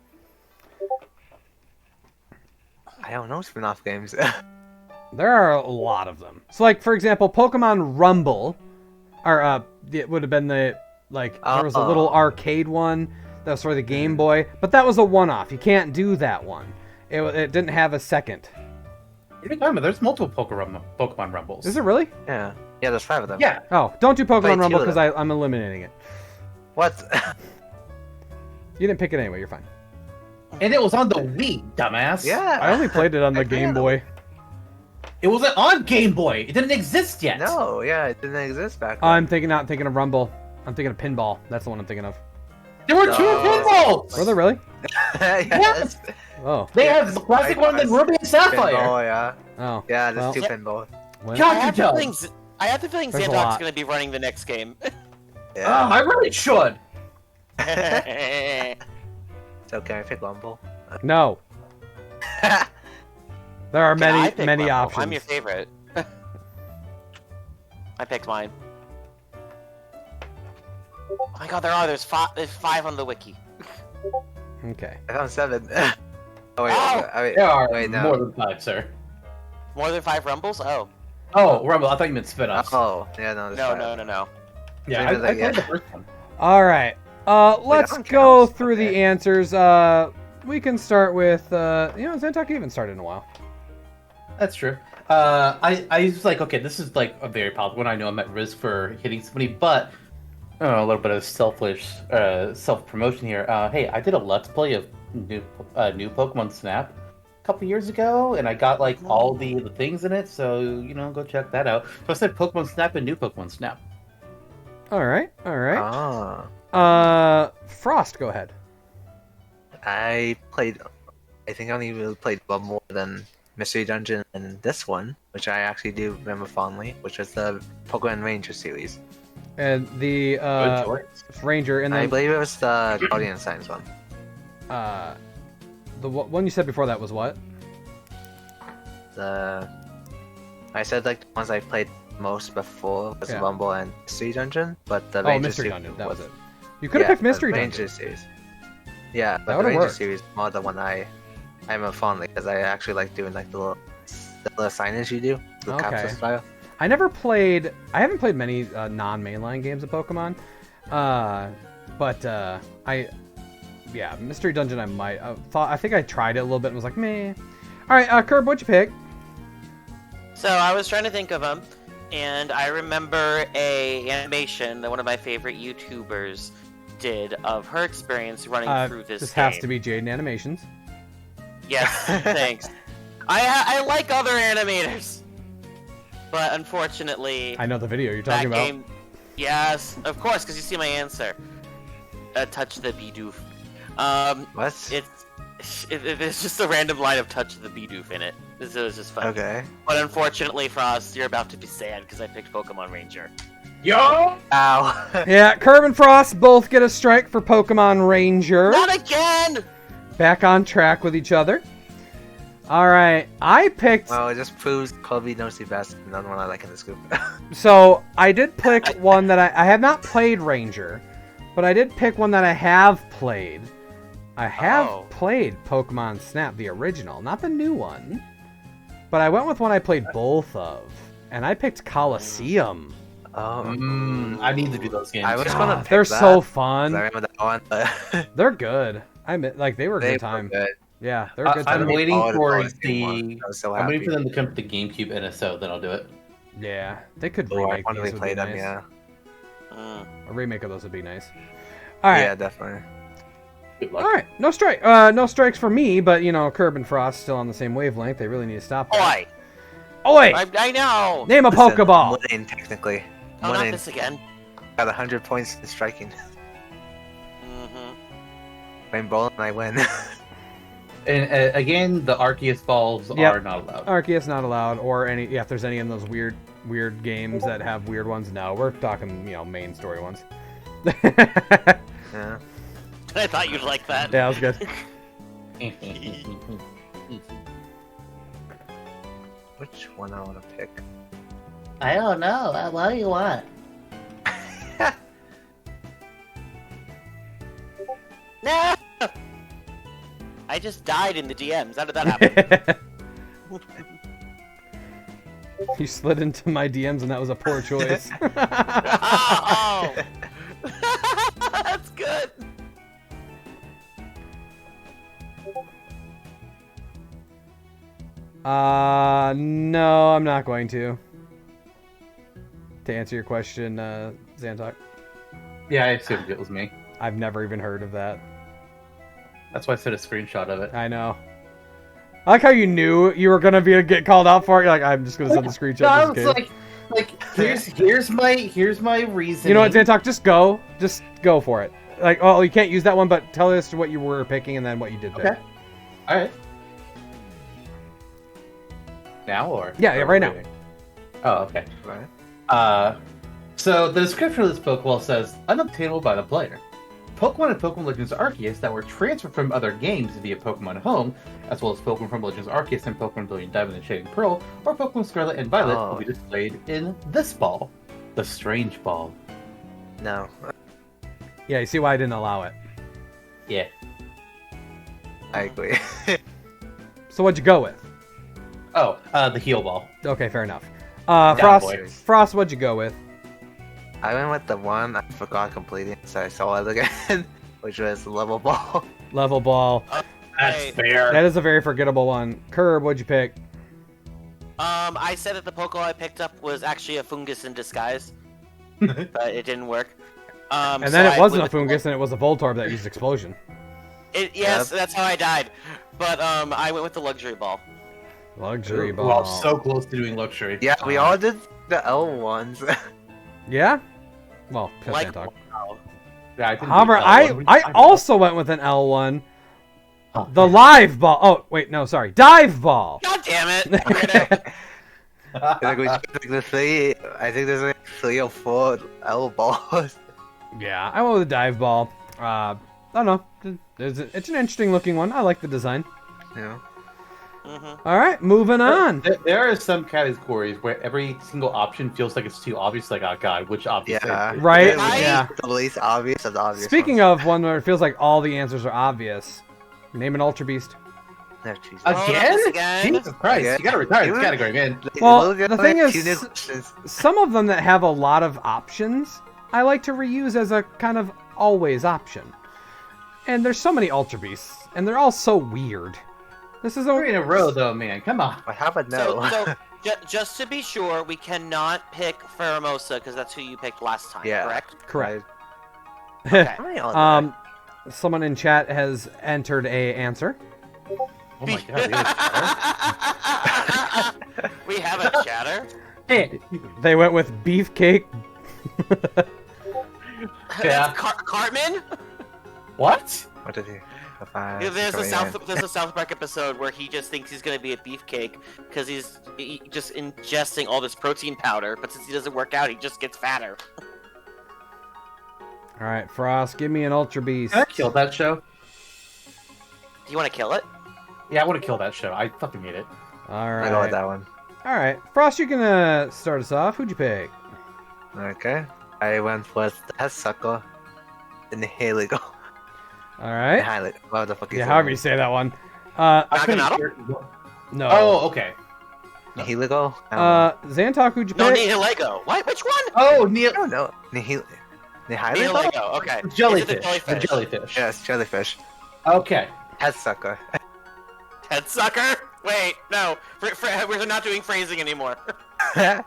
I don't know spin-off games. bit. There are a lot of them. So, for example, Pokemon Rumble, or it would have been there was a little arcade one that was for the Game Boy, but that was a one-off. You can't do that one. It didn't have a second. What are you talking about? There's multiple Pokemon Rumbles. Is it really? Yeah, there's 5 of them. Yeah. Oh, don't do Play Pokemon 2 Rumble of because them. I'm eliminating it. What? You didn't pick it anyway. You're fine. And it was on the Wii, dumbass. Yeah. I only played it on the I Game know. Boy. It wasn't on Game Boy. It didn't exist yet. No, yeah, it didn't exist back then. I'm not thinking of Rumble. I'm thinking of Pinball. That's the one I'm thinking of. There were 2 No. pinballs. Were there really? Yes. Oh. They have the plastic one and Ruby and Sapphire. Pinball, yeah. Oh. Yeah, there's Well, 2 Yeah. pinballs. well, I have the Joe. feeling, There's a Zandok's lot. going to be running the next game. Yeah. I really should. So can I pick Rumble? No. There are Can I many, pick many Rumble? options. I'm your favorite. I picked mine. Oh my god, there's 5 on the wiki. Okay. I found 7. Oh wait, Ow! wait, There are wait, no. more than 5, sir. More than 5 Rumbles? Oh. Oh, Rumble. I thought you meant spin-offs. Oh, yeah, no, there's No, 5. no. Yeah, Same as I I played get. the first one. All right. Let's don't go count. through the Okay. answers. We can start with, Zantok even started in a while. That's true. I was okay, this is a very popular one. I know I'm at risk for hitting somebody, but a little bit of self-promotion here. Hey, I did a Let's Play of new Pokemon Snap a couple years ago, and I got all the things in it, so go check that out. So I said Pokemon Snap and new Pokemon Snap. All right. Ah. Frost, go ahead. I think I only really played one more than Mystery Dungeon and this one, which I actually do remember fondly, which was the Pokemon Ranger series. And the Good choice. Ranger, and I then believe it was the Guardian Signs one. the one you said before that was what? I said the ones I played most before was Yeah. Rumble and Mystery Dungeon, but the Oh, Ranger Mystery series Dungeon. That was it. You could have picked Mystery the Dungeon. Ranger series. Yeah, but the would've Ranger worked. series is more the one I remember fondly because I actually like doing the little signage you do, the Okay. capsule style. I haven't played many non-mainline games of Pokemon. Mystery Dungeon I think I tried it a little bit and was like, meh. All right, Curb, what'd you pick? So I was trying to think of them, and I remember a animation that one of my favorite YouTubers did of her experience running through this game. Has to be Jaden Animations. Yes, thanks. I like other animators, but unfortunately, I know the video you're talking about. Game, yes, of course, because you see my answer. Touch the Bidoof. What? It's just a random line of touch the Bidoof in it. It was just fun. Okay. But unfortunately, Frost, you're about to be sad because I picked Pokemon Ranger. Yo! Ow. Yeah, Curb and Frost both get a strike for Pokemon Ranger. Not again! Back on track with each other. All right, I picked. Well, it just proves Kobe knows the best. Another one I like in this group. So I did pick one that I have not played Ranger, but I did pick one that I have played. I have played Pokemon Snap, the original, not the new one. But I went with one I played both of, and I picked Coliseum. I need to do those games. I was gonna pick They're that, so fun. I remember that one, but They're good. They were a good time. Good. Yeah, they're a good time. I'm waiting for I was so I'm waiting happy. for them to come to the GameCube NSO, then I'll do it. Yeah, they could Oh, I remake finally these. Would played be them, nice. yeah. A remake of those would be nice. All right. Yeah, definitely. Good luck. All right, no strikes for me, but you know, Curb and Frost still on the same wavelength. They really need to stop that. Oi! Oi! I know! Name a Listen, Pokeball. I'm winning, technically. Oh, not Winning. this again. Got 100 points in striking. Mm-hmm. I'm bowling and I win. And again, the Arceus balls Yep. are not allowed. Arceus not allowed, or any. Yeah, if there's any in those weird games that have weird ones, no. We're talking, main story ones. Yeah. I thought you'd like that. Yeah, that was good. Which one I want to pick? I don't know. What do you want? No! I just died in the DMs. How did that happen? You slid into my DMs, and that was a poor choice. Oh! That's good. No, I'm not going to. To answer your question, Zantok, Yeah, I assumed it was me. I've never even heard of that. That's why I sent a screenshot of it. I know. I like how you knew you were gonna get called out for it. You're like, I'm just gonna send the screenshot. No, just in it's case. here's my reason. You know what, Zantok? Just go for it. Like, oh, you can't use that one, but tell us what you were picking and then what you did pick. Okay. All right. Now or Yeah, right now. Oh, okay. Right. So the description of this Pokeball says unobtainable by the player. Pokemon and Pokemon Legends Arceus that were transferred from other games via Pokemon Home, as well as Pokemon from Legends Arceus and Pokemon Brilliant Diamond and Shining Pearl, or Pokemon Scarlet and Violet, will be displayed in this ball, the Strange Ball. No. Yeah, you see why I didn't allow it. Yeah. I agree. So what'd you go with? Oh, the Heal Ball. Okay, fair enough. Boy. Frost, what'd you go with? I went with the one I forgot completing, so I saw it again, which was Level Ball. Level Ball. That's fair. That is a very forgettable one. Curb, what'd you pick? I said that the Pokeball I picked up was actually a fungus in disguise, but it didn't work. And then it wasn't a fungus, and it was a Voltorb that used Explosion. Yes, that's how I died. But I went with the Luxury Ball. Luxury Ball. Wow, so close to doing Luxury. Yeah, we all did the L ones. Yeah? Well, piss Like- and talk. Yeah, I didn't However, do that one. I also went with an L1. Oh, The Live Ball. Oh, wait, no, sorry. Dive Ball. God damn it! Like we took the three. I think there's like 3 or 4 L balls. Yeah, I went with a Dive Ball. I don't know. It's an interesting looking one. I like the design. Yeah. All right, moving on. There are some categories where every single option feels like it's too obvious. Like, oh god, which option? Yeah. Right? I- Yeah. The least obvious of the obvious. Speaking of one where it feels like all the answers are obvious, name an Ultra Beast. No, Jesus. Again? Jesus Christ! Again? You gotta retire this Even- category, man. Well, We'll get the like thing is- 2 new questions. Some of them that have a lot of options, I like to reuse as a kind of always option. And there's so many Ultra Beasts, and they're all so weird. This is 3 in a row, though, man. Come on. What happened? No. Just to be sure, we cannot pick Pheromosa because that's who you picked last time, Yeah. correct? correct. Okay. How many on Someone in chat has entered a answer. Oh my god, We have a chatter. hey. They went with beefcake. Yeah. That's Cartman. What? What did he? There's a South Park episode where he just thinks he's gonna be a beefcake because he's just ingesting all this protein powder, but since he doesn't work out, he just gets fatter. All right, Frost, give me an Ultra Beast. Can I kill that show? Do you want to kill it? Yeah, I want to kill that show. I fucking hate it. All I go with right. that one. All right, Frost, you can start us off. Who'd you pick? Okay. I went with the Sucker and the Haligo. All right. Highlight. What the fuck is Yeah, it? however you say that one. I couldn't Naganado? hear- No. Oh, okay. Nihiligo? Xantok, who'd you No, pick? Nihilego. What? Which one? Oh, Neil. I don't know. Nihiligo? Nihilego. Okay. Jellyfish. Is it The jellyfish. Yes, jellyfish. Okay. Head Sucker. Head sucker. Wait, no. We're not doing phrasing anymore. I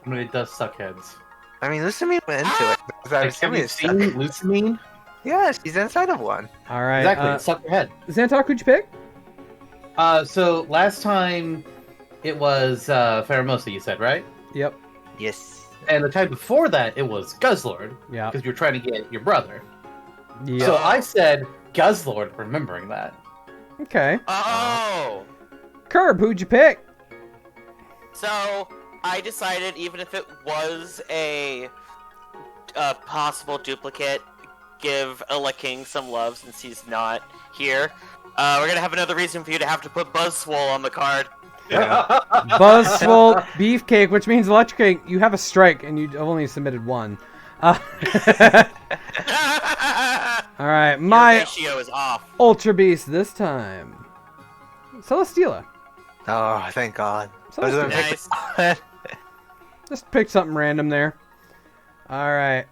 mean, it does suck heads. I mean, Lucamine went into it. Like, have you seen Lucamine? Yeah, she's inside of one. All right. Exactly. It sucked your head. Xantok, who'd you pick? So last time it was Pheromosa, you said, right? Yep. Yes. And the time before that, it was Guzzlord, Yeah. because you were trying to get your brother. Yeah. So I said Guzzlord, remembering that. Okay. Oh. Curb, who'd you pick? So I decided, even if it was a possible duplicate, give Ella King some love since he's not here. We're gonna have another reason for you to have to put Buzzswole on the card. Yeah. Buzzswole Beefcake, which means Electric, you have a strike, and you only submitted one. All right, Your my ratio is off. Ultra Beast this time. Celesteela. Oh, thank God. I was gonna pick Nice. Just pick something random there. All right,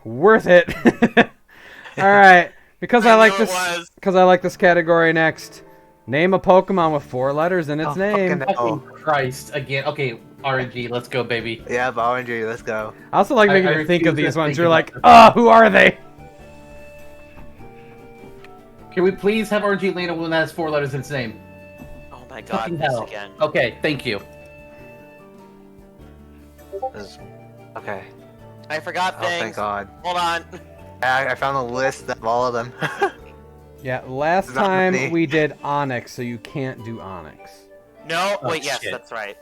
worth it. All right, because I like knew it this. was. Because I like this category next. Name a Pokemon with 4 letters in its Oh, name. fucking hell. Fucking Christ, again. Okay, RNG, let's go, baby. Yeah, but RNG, let's go. I also like making I you think of refuse these to ones. think You're like, about who are they? Can we please have RNG Lena when that has 4 letters in its name? Oh my God, Fucking this hell. again. Okay, thank you. Okay. I forgot Oh, things. thank God. Hold on. I found a list of all of them. Yeah, last It's not time me. we did Onyx, so you can't do Onyx. No, Oh, wait, yes, shit. that's right.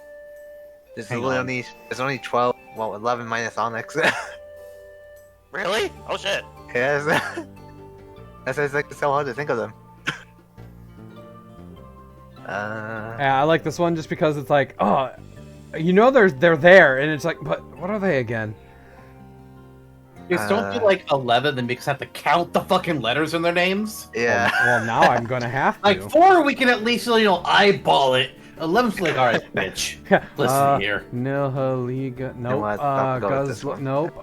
There's Hang only, on. there's only 12, well, 11 minus Onyx. Really? Oh shit. Yes. That's why it's like so hard to think of them. Yeah, I like this one just because it's like, oh, you know they're there, and it's like, but what are they again? Just don't do like 11, then because have to count the fucking letters in their names. yeah. Well, now I'm gonna have to. Like 4, we can at least eyeball it. 11's like, all right, bitch. Listen here. Nihiliga. Nope. what? I'll go with this Guzzler. one. Nope.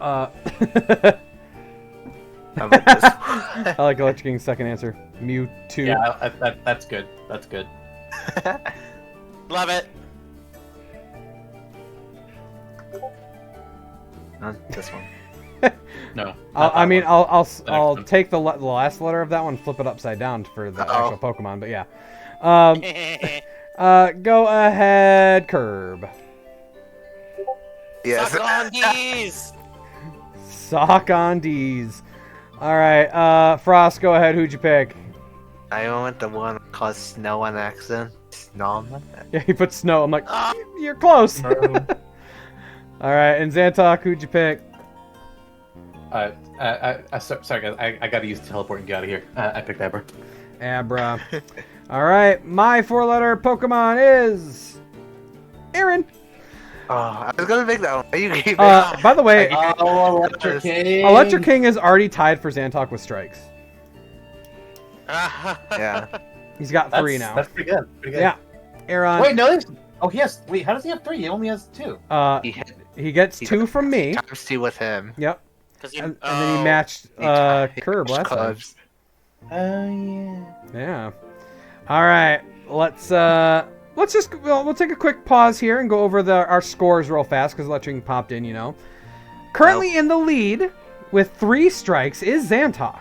How about this one? I like Electric King's second answer. Mewtwo. Yeah, that's good. That's good. Love it. Not this one. No. I'll one. take the last letter of that one, flip it upside down for the Uh-oh. actual Pokemon. But yeah. Go ahead, Curb. Yes. Suck on these. Sock on D's. All right, Frost. Go ahead. Who'd you pick? I went with the one called Snow on accident. Snow. Yeah, he put Snow. I'm like, you're close. All right, and Xantok, who'd you pick? Sorry guys, I gotta use teleport and get out of here. I picked Abra. Abra. All right, my 4-letter Pokemon is Aaron. Oh, I was gonna pick that one. You gave it. By the way, Oh, Electric King. Electric King is already tied for Xantok with strikes. Yeah. He's got 3 now. That's pretty good. Pretty good. Yeah, Aaron. Wait, no. He has. Wait, how does he have 3? He only has 2. He gets He 2 from me. Times 2 with him. Yep. Because And then he matched He Curb last time. Cubs. Oh yeah. Yeah. All right, let's just we'll take a quick pause here and go over our scores real fast because Electric popped in. Currently in the lead with 3 strikes is Zantok.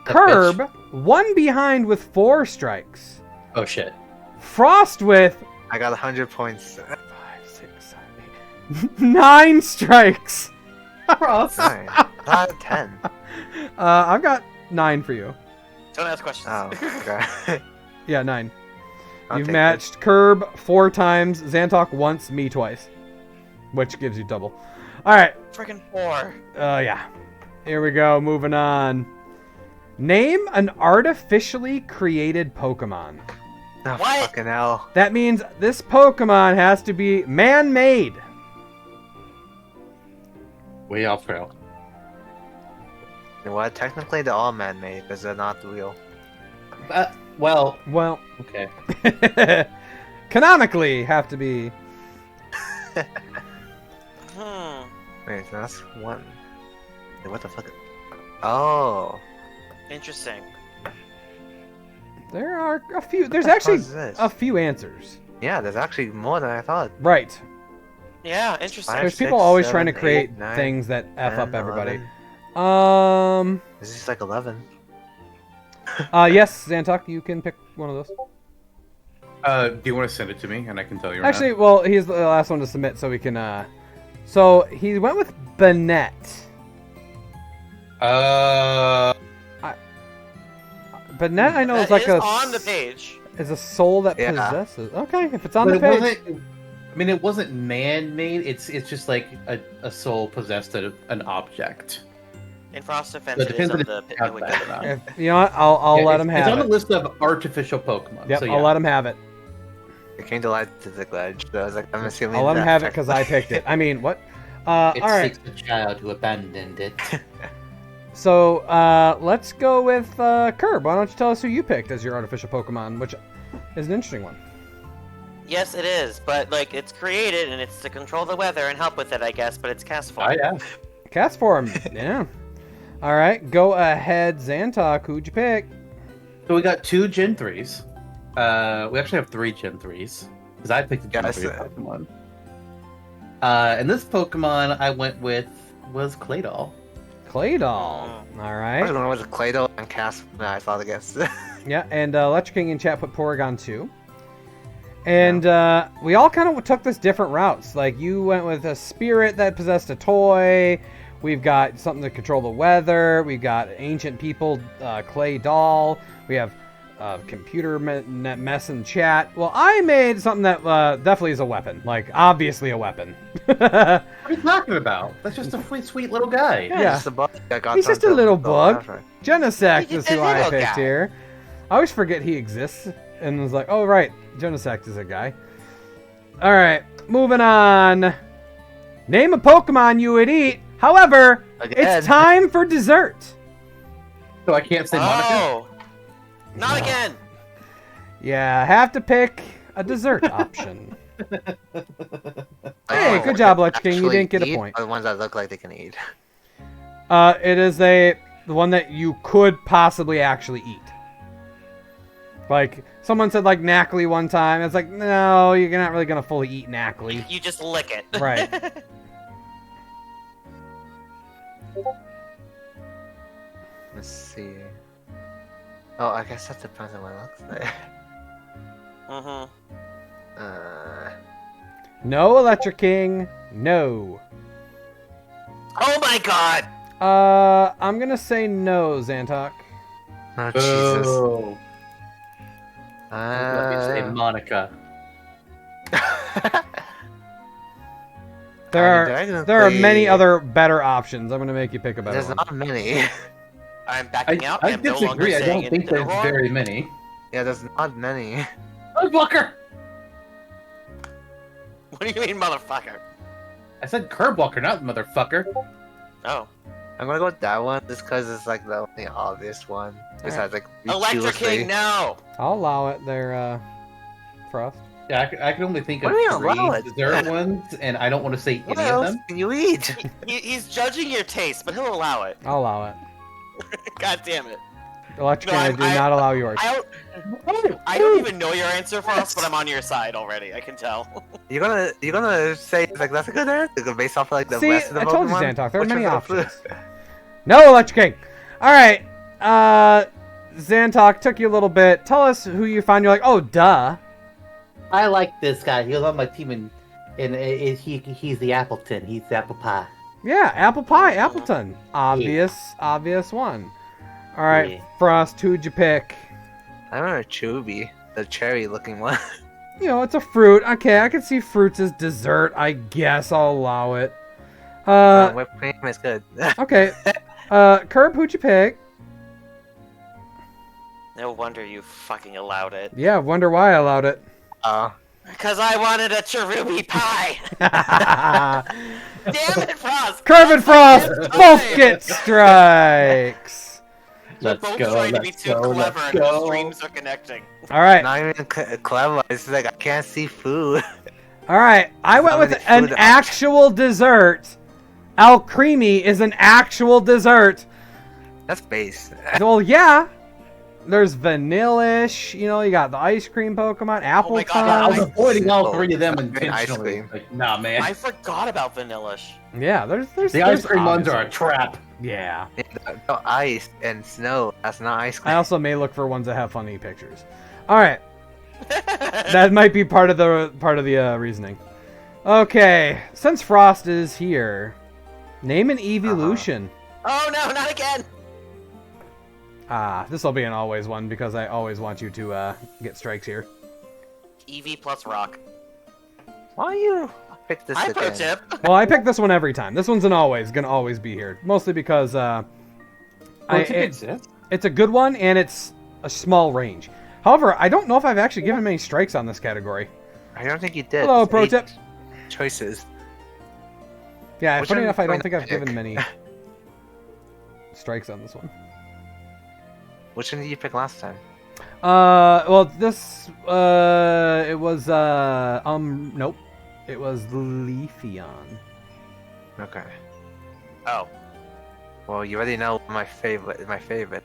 Curb 1 behind with 4 strikes. Oh shit. Frost with I got 100 points. 5, 6, 7, 8, 9 strikes. Frost. 9. 10. I've got 9 for you. Don't ask questions. Oh, okay. Yeah, 9. I'll You've take matched Curb 4 times, Zantok once, me twice, which gives you double. All right. Freaking 4. Yeah. Here we go. Moving on. Name an artificially created Pokemon. Oh, What? fucking hell. That means this Pokemon has to be man-made. Way off trail. You know what? Technically, they're all man-made because they're not real. Well, Well, okay. canonically have to be. Wait, so that's 1. Wait, what the fuck? Oh. Interesting. There are a few. There's the fuck actually is this? a few answers. Yeah, there's actually more than I thought. Right. Yeah, interesting. Five, There's six, people always 7, trying to create 8, 9, things that F 10, up everybody. 11. This is like 11. Yes, Zantok, you can pick one of those. Do you want to send it to me and I can tell you? Right Actually, well, he's the last one to submit, so we can. So he went with Bennett. Bennett, I know, is That like is a on the page. is a soul that Yeah. possesses. Okay, if it's on But the it page. wasn't. I mean, it wasn't man-made. It's just like a soul possessed an object. In Frost Defense, It it is depends on if the it's out Penguin bad or Guide. not. If, you know what? I'll Yeah, let him it's have on the it. list of artificial Pokemon. Yep, so, yeah. I'll let him have it. It came to light to the glitch, so I was like, I'm assuming. I'll let him that have it because I picked it. I mean, what? All right. takes a child who abandoned it. So let's go with Curb. Why don't you tell us who you picked as your artificial Pokemon, which is an interesting one. Yes, it is, but like it's created and it's to control the weather and help with it, I guess. But it's cast form. Oh yeah. Cast form. Yeah. All right. Go ahead, Zantok. Who'd you pick? So we got 2 Gen 3s. We actually have 3 Gen 3s because I picked a Gen 3 Pokemon. And this Pokemon I went with was Claydol. Claydol. All I right. was going with the Claydol and cast. No, I thought against. Yeah, and Electric King in chat put Porygon 2. And we all kind of took this different routes. Like, you went with a spirit that possessed a toy. We've got something to control the weather. We've got ancient people, clay doll. We have computer mess in chat. Well, I made something that definitely is a weapon. Like, obviously a weapon. What are you talking about? That's just a sweet little guy. Yeah. Just a bug that got He's just a turned little to- bug. that's right. Genesect He's is a who I little picked guy. here. I always forget he exists. And was like, oh, right. Genesect is a guy. All right. Moving on. Name a Pokemon you would eat. However, Again. it's time for dessert. So I can't say Monica. Oh, not again. Yeah, have to pick a dessert option. Hey, Oh, good job, Electric King. You actually didn't get a eat, point. or the ones that look like they can eat. It is the one that you could possibly actually eat. Like, someone said, like, Knackly one time. It's like, no, you're not really going to fully eat Knackly. You just lick it. Right. Let's see. Oh, I guess that depends on what it looks like. Mm-hmm. No, Electric King. No. Oh my god! I'm going to say no, Zantok. Oh, Jesus. Oh. Let me say Uh, Monica. There are many other better options. I'm going to make you pick a better There's one. not many. I'm backing out. I I'm no longer disagree. I saying don't think there's Incineroar. very many. Yeah, there's not many. Oh, Blocker! What do you mean, motherfucker? I said Curb Walker, not motherfucker. Oh. I'm gonna go with that one just because it's like the only obvious one. Besides, like, Electric King, no! I'll allow it there, Frost. Yeah, I can only think What of do you mean, allow 3 it? dessert ones, and I don't want to say What any of else them. can you eat? He's judging your taste, but he'll allow it. I'll allow it. God damn it. Electric No, I do not allow yours. I don't even know your answer, Frost, but I'm on your side already. I can tell. You're gonna say like that's a good answer based off of, like the See, rest of the I told you, Pokemon? Zantok, there are Which many was options. No Electric King. All right, Zantok, took you a little bit. Tell us who you found. You're like, oh, duh. I like this guy. He was on my team, and he's the Appleton. He's the apple pie. Yeah, apple pie, Appleton. Obvious one. All right, Yeah. Frost, who'd you pick? I remember Chubby, the cherry-looking one. You know, it's a fruit. Okay, I can see fruits as dessert. I guess I'll allow it. Whipped cream is good. Okay. Curb, who'd you pick? No wonder you fucking allowed it. Yeah, wonder why I allowed it. Oh, Because I wanted a cherubi pie. Damn it, Frost! Curb and Frost both get strikes. You're both trying to be too clever and the streams are connecting. All right. not even clever. It's like I can't see food. All right. I went How with many an food actual dessert. Al Creamy is an actual dessert. That's base. Well, yeah. There's Vanillish. You know, you got the ice cream Pokemon, Apple God, Yeah, I was Pie. avoiding all Simple. three of them Ice intentionally. cream. Like, nah, man. I forgot about Vanillish. Yeah, there's The ice there's cream ones are a obviously- trap. Yeah. No, ice and snow. That's not ice cream. I also may look for ones that have funny pictures. All right. That might be part of the reasoning. Okay, since Frost is here, name an evolution. Oh no, not again! This will be an always one because I always want you to get strikes here. Eevee plus rock. Why you pick this Hi, pro again? tip. Well, I pick this one every time. This one's gonna always be here. Mostly because it's a good one and it's a small range. However, I don't know if I've actually given many strikes on this category. I don't think you did. Hello, It's pro 8 tip. choices. Yeah, Which funny one enough, I do don't I think I've pick? given many strikes on this one. Which one did you pick last time? Well, this, it was, nope. It was Leafeon. Okay. Oh. Well, you already know my favorite,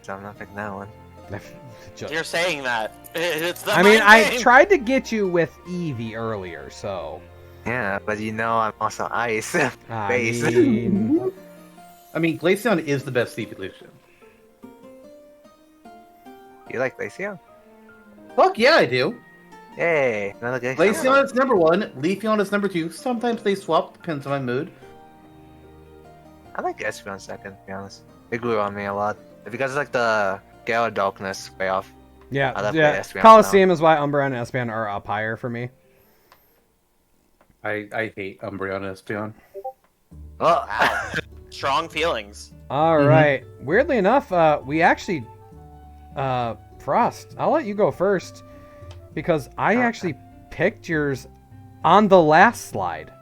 so I'm not picking that one. You're saying that. It's the I mean, mind I game. tried to get you with Eevee earlier, so. Yeah, but you know I'm also ice. I Base. mean, I mean, Glaceon is the best evolution. You like Glaceon? Fuck yeah, I do. Yay! Another Glaceon. Glaceon is number one. Leafeon is number two. Sometimes they swap, depends on my mood. I like Espeon second, to be honest. It grew on me a lot. Because like the Gala Darkness way off. I yeah, love yeah. the Espeon Coliseum is why Umbreon and Espeon are up higher for me. I hate Umbreon and Espeon. Oh, Wow. Strong feelings. All right. Weirdly enough, we actually, Frost, I'll let you go first because I Okay. actually picked yours on the last slide.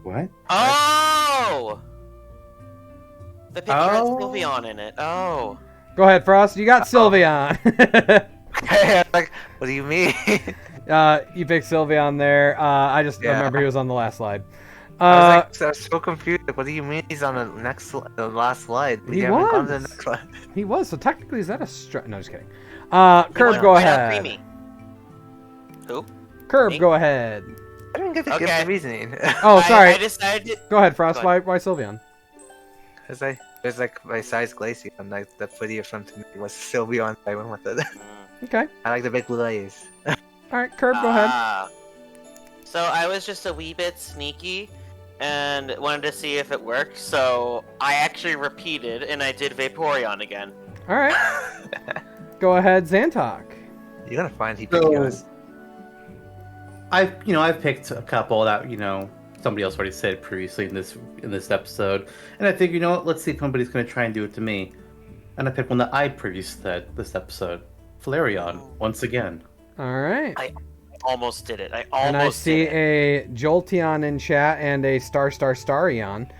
What? Oh! The picture had Oh. Sylveon in it. Oh. Go ahead, Frost. You got Sylveon. like, what do you mean? You picked Sylveon there. I just Yeah. remember he was on the last slide. I was so confused. Like, what do you mean he's on the last slide? We He haven't gone to the was. next slide. He was. So technically, is that a No, just kidding. Curb, go Why not ahead. Creamy? Who? Curb, Me? go ahead. I didn't get to give Okay. the reasoning. Oh, sorry. I decided. Go ahead, Frost. Go Why Sylveon? Because there's like besides Glaceon, like the prettiest one to me was Sylveon. I went with it. Okay. I like the big blue eyes. All right, Curb, go ahead. So I was just a wee bit sneaky and wanted to see if it worked. So I actually repeated and I did Vaporeon again. All right. Go ahead, Zantok. You're gonna find he So- picked yours. I've picked a couple that somebody else already said previously in this episode, and I think what, let's see if somebody's going to try and do it to me, and I picked one that I previously said this episode, Flareon, once again. All right. Almost did it. I And I almost see did it. a Jolteon in chat and a Starion.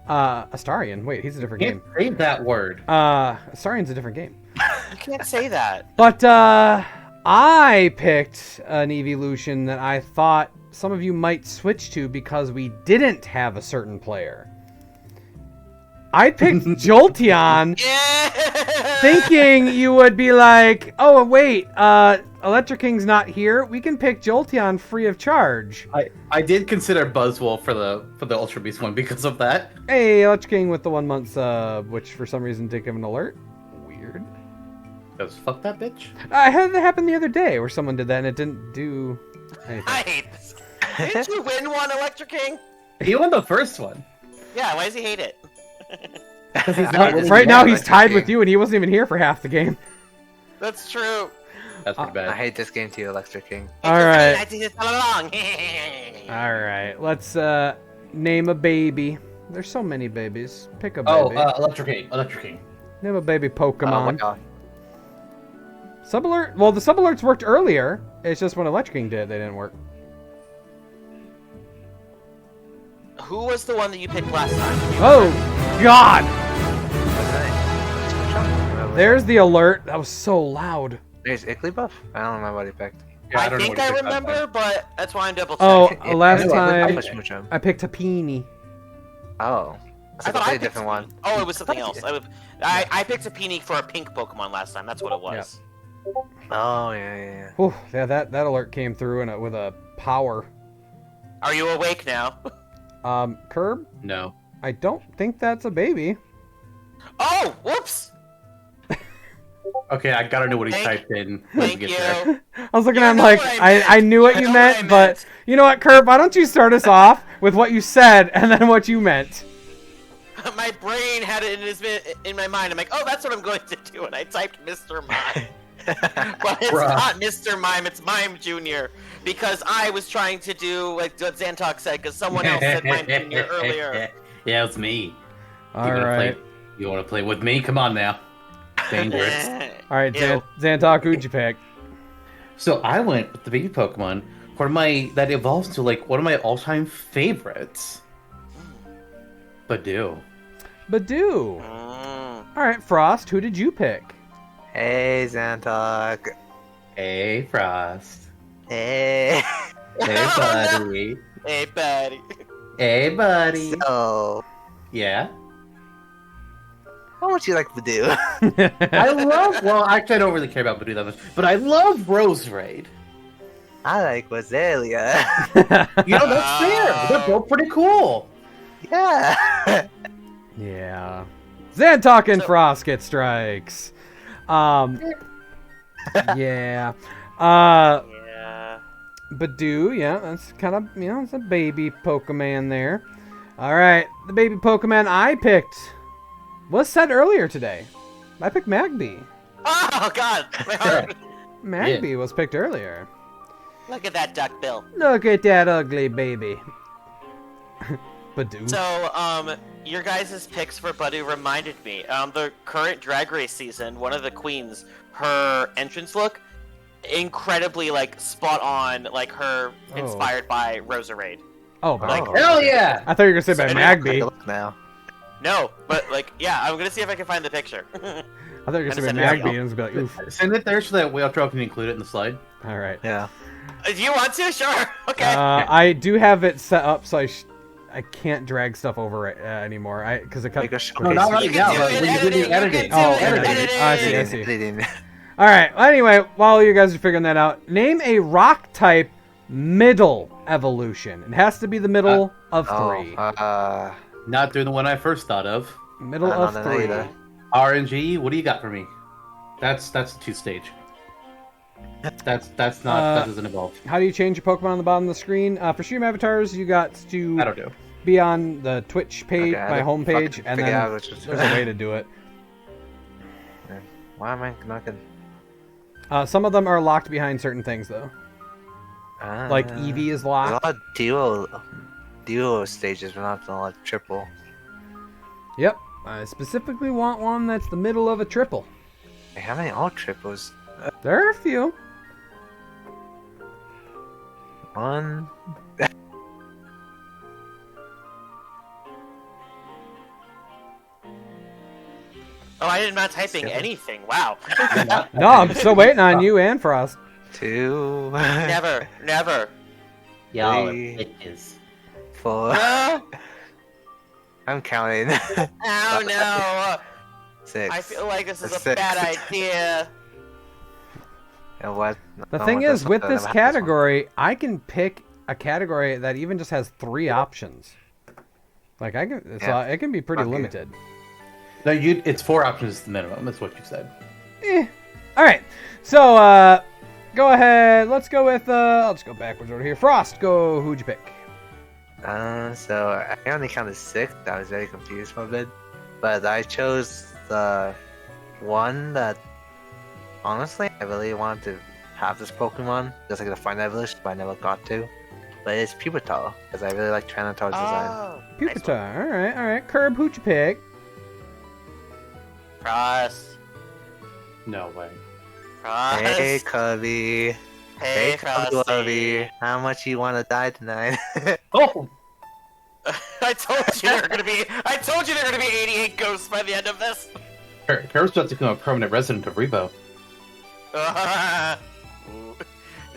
Astarion. Wait, he's a different Can't game. say that word. Astarion's a different game. You can't say that. But I picked an evolution that I thought some of you might switch to because we didn't have a certain player. I picked Jolteon, Yeah. thinking you would be like, oh wait, Electric King's not here. We can pick Jolteon free of charge. I did consider Buzzwole for the Ultra Beast one because of that. Hey, Electric King with the 1 month sub, which for some reason didn't give an alert. Weird. Goes fuck that bitch. I had that happen the other day where someone did that and it didn't do anything. I hate this. Didn't you win one, Electric King? He won the first one. Yeah, why does he hate it? He's not winning Right the now game. he's tied with you and he wasn't even here for half the game. That's true. That's pretty bad. I hate this game too, Electric King. Alright. I did this all along. Alright, let's name a baby. There's so many babies. Pick a Oh, baby. Electric King. Electric King. Name a baby Pokemon. Oh, Sub-alert? Well, the sub-alerts worked earlier. It's just when Electric King did it, they didn't work. Who was the one that you picked last time? Oh, God! What's There's the alert. That was so loud. There's Igglybuff? I don't remember what he picked. Yeah, I don't know think what I he picked last remember, time. but that's why I'm double Oh, checking. last I time Mushroom. I picked Happini. Oh. That's I a thought I completely picked different one. Oh, it was something else. I picked a Peony for a pink Pokemon last time. That's what it was. Oh, yeah. Whew, yeah, that alert came through with a power. Are you awake now? Curb? No. I don't think that's a baby. Oh, whoops! Okay, I gotta know what he typed in. when Thank we you. get there. I was looking You at him know like, what I meant. I knew what You you know meant, what I but meant. you know what, Curb? Why don't you start us off with what you said and then what you meant? My brain had it in my mind. I'm like, oh, that's what I'm going to do, and I typed Mr. Mime. But it's Bruh. not Mr. Mime, it's Mime Jr. Because I was trying to do like what Zantok said, because someone else said Mime Jr. earlier. Yeah, it's me. All right. You wanna play with me? Come on now. Dangerous. All right, Ew. Zantok, who'd you pick? So I went with the baby Pokemon for that evolves into like one of my all-time favorites. Badoo. Badoo. Mm. All right, Frost, who did you pick? Hey, Zantok. Hey, Frost. Hey. Hey, buddy. Hey, buddy. Hey, buddy. So, Yeah. how much you like Badoo? I love. Well, actually, I don't really care about Badoo that much, but I love Rose Raid. I like Roselia. You know, that's fair. They're both pretty cool. Yeah. Yeah. Zantok and So- Frost get strikes. Yeah. Yeah. Badoo, yeah, that's kind of, it's a baby Pokemon there. Alright, the baby Pokemon I picked was said earlier today. I picked Magby. Oh, God. My heart. Magby was picked earlier. Look at that duck bill. Look at that ugly baby. Badoo. So, your guys' picks for Badoo reminded me. The current Drag Race season, one of the queens, her entrance look, incredibly, like, spot on, like, her Oh. inspired by Roserade. Oh, but like- Hell yeah! I thought you were going to say So- by Take a Magby. look now. No, but, like, yeah, I'm gonna see if I can find the picture. I thought you were going to say by Send it out. Magby and it was gonna be like, oof. Send it there so that we can include it in the slide. Alright. Yeah. Do you want to? Sure. Okay. I do have it set up so I can't drag stuff over it anymore. Because it cut. Make a sh- No, not right You can now, do but it when you do editing, the you editing. can do Oh, it editing. I see, I see. Editing. All right. Well, anyway, while you guys are figuring that out, name a rock type middle evolution. It has to be the middle of three. Not doing the one I first thought of. Middle I of don't know three. either. RNG, what do you got for me? That's a 2-stage. That's not that doesn't evolve. How do you change your Pokemon on the bottom of the screen? For stream avatars, you got to I don't know. be on the Twitch page, Okay, I my didn't homepage, fucking and figure then out which was- there's a way to do it. Why am I not gonna... Some of them are locked behind certain things, though. Like Eevee is There's a locked. lot of duo stages, but not like triple. Yep. I specifically want one that's the middle of a triple. Wait, how many all triples? There are a few. One. Oh, I am not typing anything. Wow. No, I'm still waiting on you and Frost. Two. Never. Never. Y'all Three. are bitches. 4. Ah. I'm counting. Oh no! 6. I feel like this is a 6. bad idea. And what? The no, thing is, one with doesn't this have this one. category, I can pick a category that even just has 3 options. Like I can, so Yeah. it can be pretty Fuck you. limited. No, it's 4 options is the minimum. That's what you said. All right, so go ahead. Let's go with. I'll just go backwards over here. Frost, go. Who'd you pick? So I only counted 6. I was very confused for a bit, but I chose the one that honestly I really wanted to have this Pokemon, just like the final evolution, but I never got to. But it's Pupital because I really like Trinitor's design. Oh, Pupitar. All right. Curb, who'd you pick? Frost. No way. Frost. Hey Cubby, Hey, Frosty. Cubby, how much you want to die tonight? Oh, I told you there were gonna be. I told you there were gonna be 88 ghosts by the end of this. Curve's about to become a permanent resident of Rebo.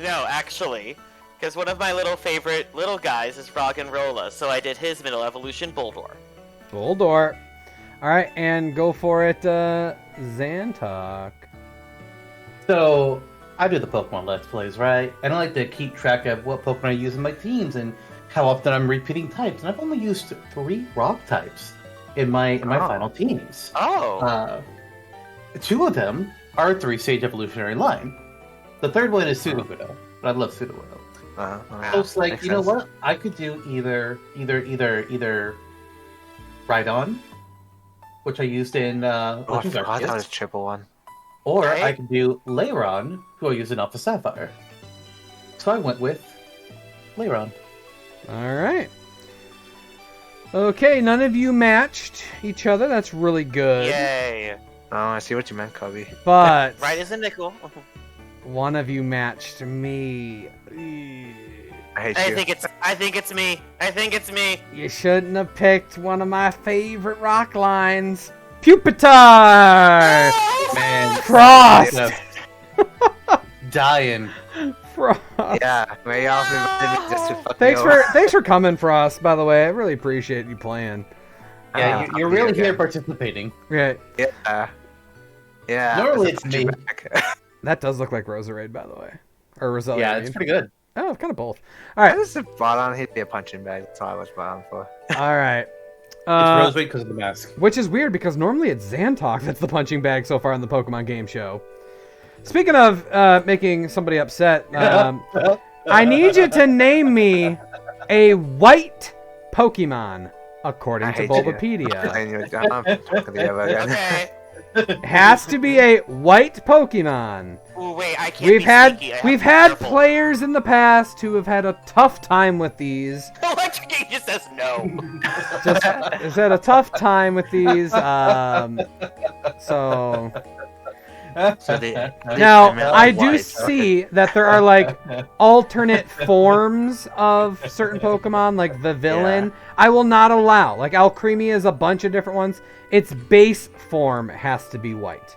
No, actually, because one of my favorite little guys is Roggenrola, so I did his middle evolution, Boldor. Boldor. All right, and go for it, Zantok. So, I do the Pokemon Let's Plays, right? And I like to keep track of what Pokemon I use in my teams and how often I'm repeating types. And I've only used 3 rock types in my final teams. Oh. 2 of them are a 3-stage evolutionary line. The third one is Sudowoodo, but I love Sudowoodo. So it's like, you know what? I could do either Rhydon, which I used in Oh, I Legends forgot that was Arceus, triple one. or Right. I could do Lairon, who I used in Alpha Sapphire. So I went with Lairon. All right. Okay, none of you matched each other. That's really good. Yay. Oh, I see what you meant, Cubby. But Right as a nickel. one of you matched me. I hate I you. think it's me. I think it's me. You shouldn't have picked one of my favorite rock lines. Pupitar! Man, Frost! dying. Frost! Yeah, very often just to fuck me Thanks for coming, Frost, by the way. I really appreciate you playing. Yeah, over. you're really Yeah. here participating. Right. Yeah. Normally that's it's a me. back. That does look like Roserade, by the way. Or Roselia. Yeah, I it's mean. pretty good. Oh, kind of both. All I right. just brought on. He'd be a punching bag. That's all I was brought on for. All right. It's Roseway because of the mask. Which is weird because normally it's Zantok that's the punching bag so far in the Pokemon game show. Speaking of making somebody upset, I need you to name me a white Pokemon according I to hate you. Bulbapedia. And you're done. I'm talking to you about it. Okay. It has to be a white Pokemon. Ooh, wait, I can't We've be had sneaky. I have we've to be had careful. players in the past who have had a tough time with these. Electric Gate just says no. Just has had a tough time with these. So So they, now they're I do white. see that there are like alternate forms of certain Pokemon, like the villain. I will not allow. Like Alcremie is a bunch of different ones. Its base form has to be white.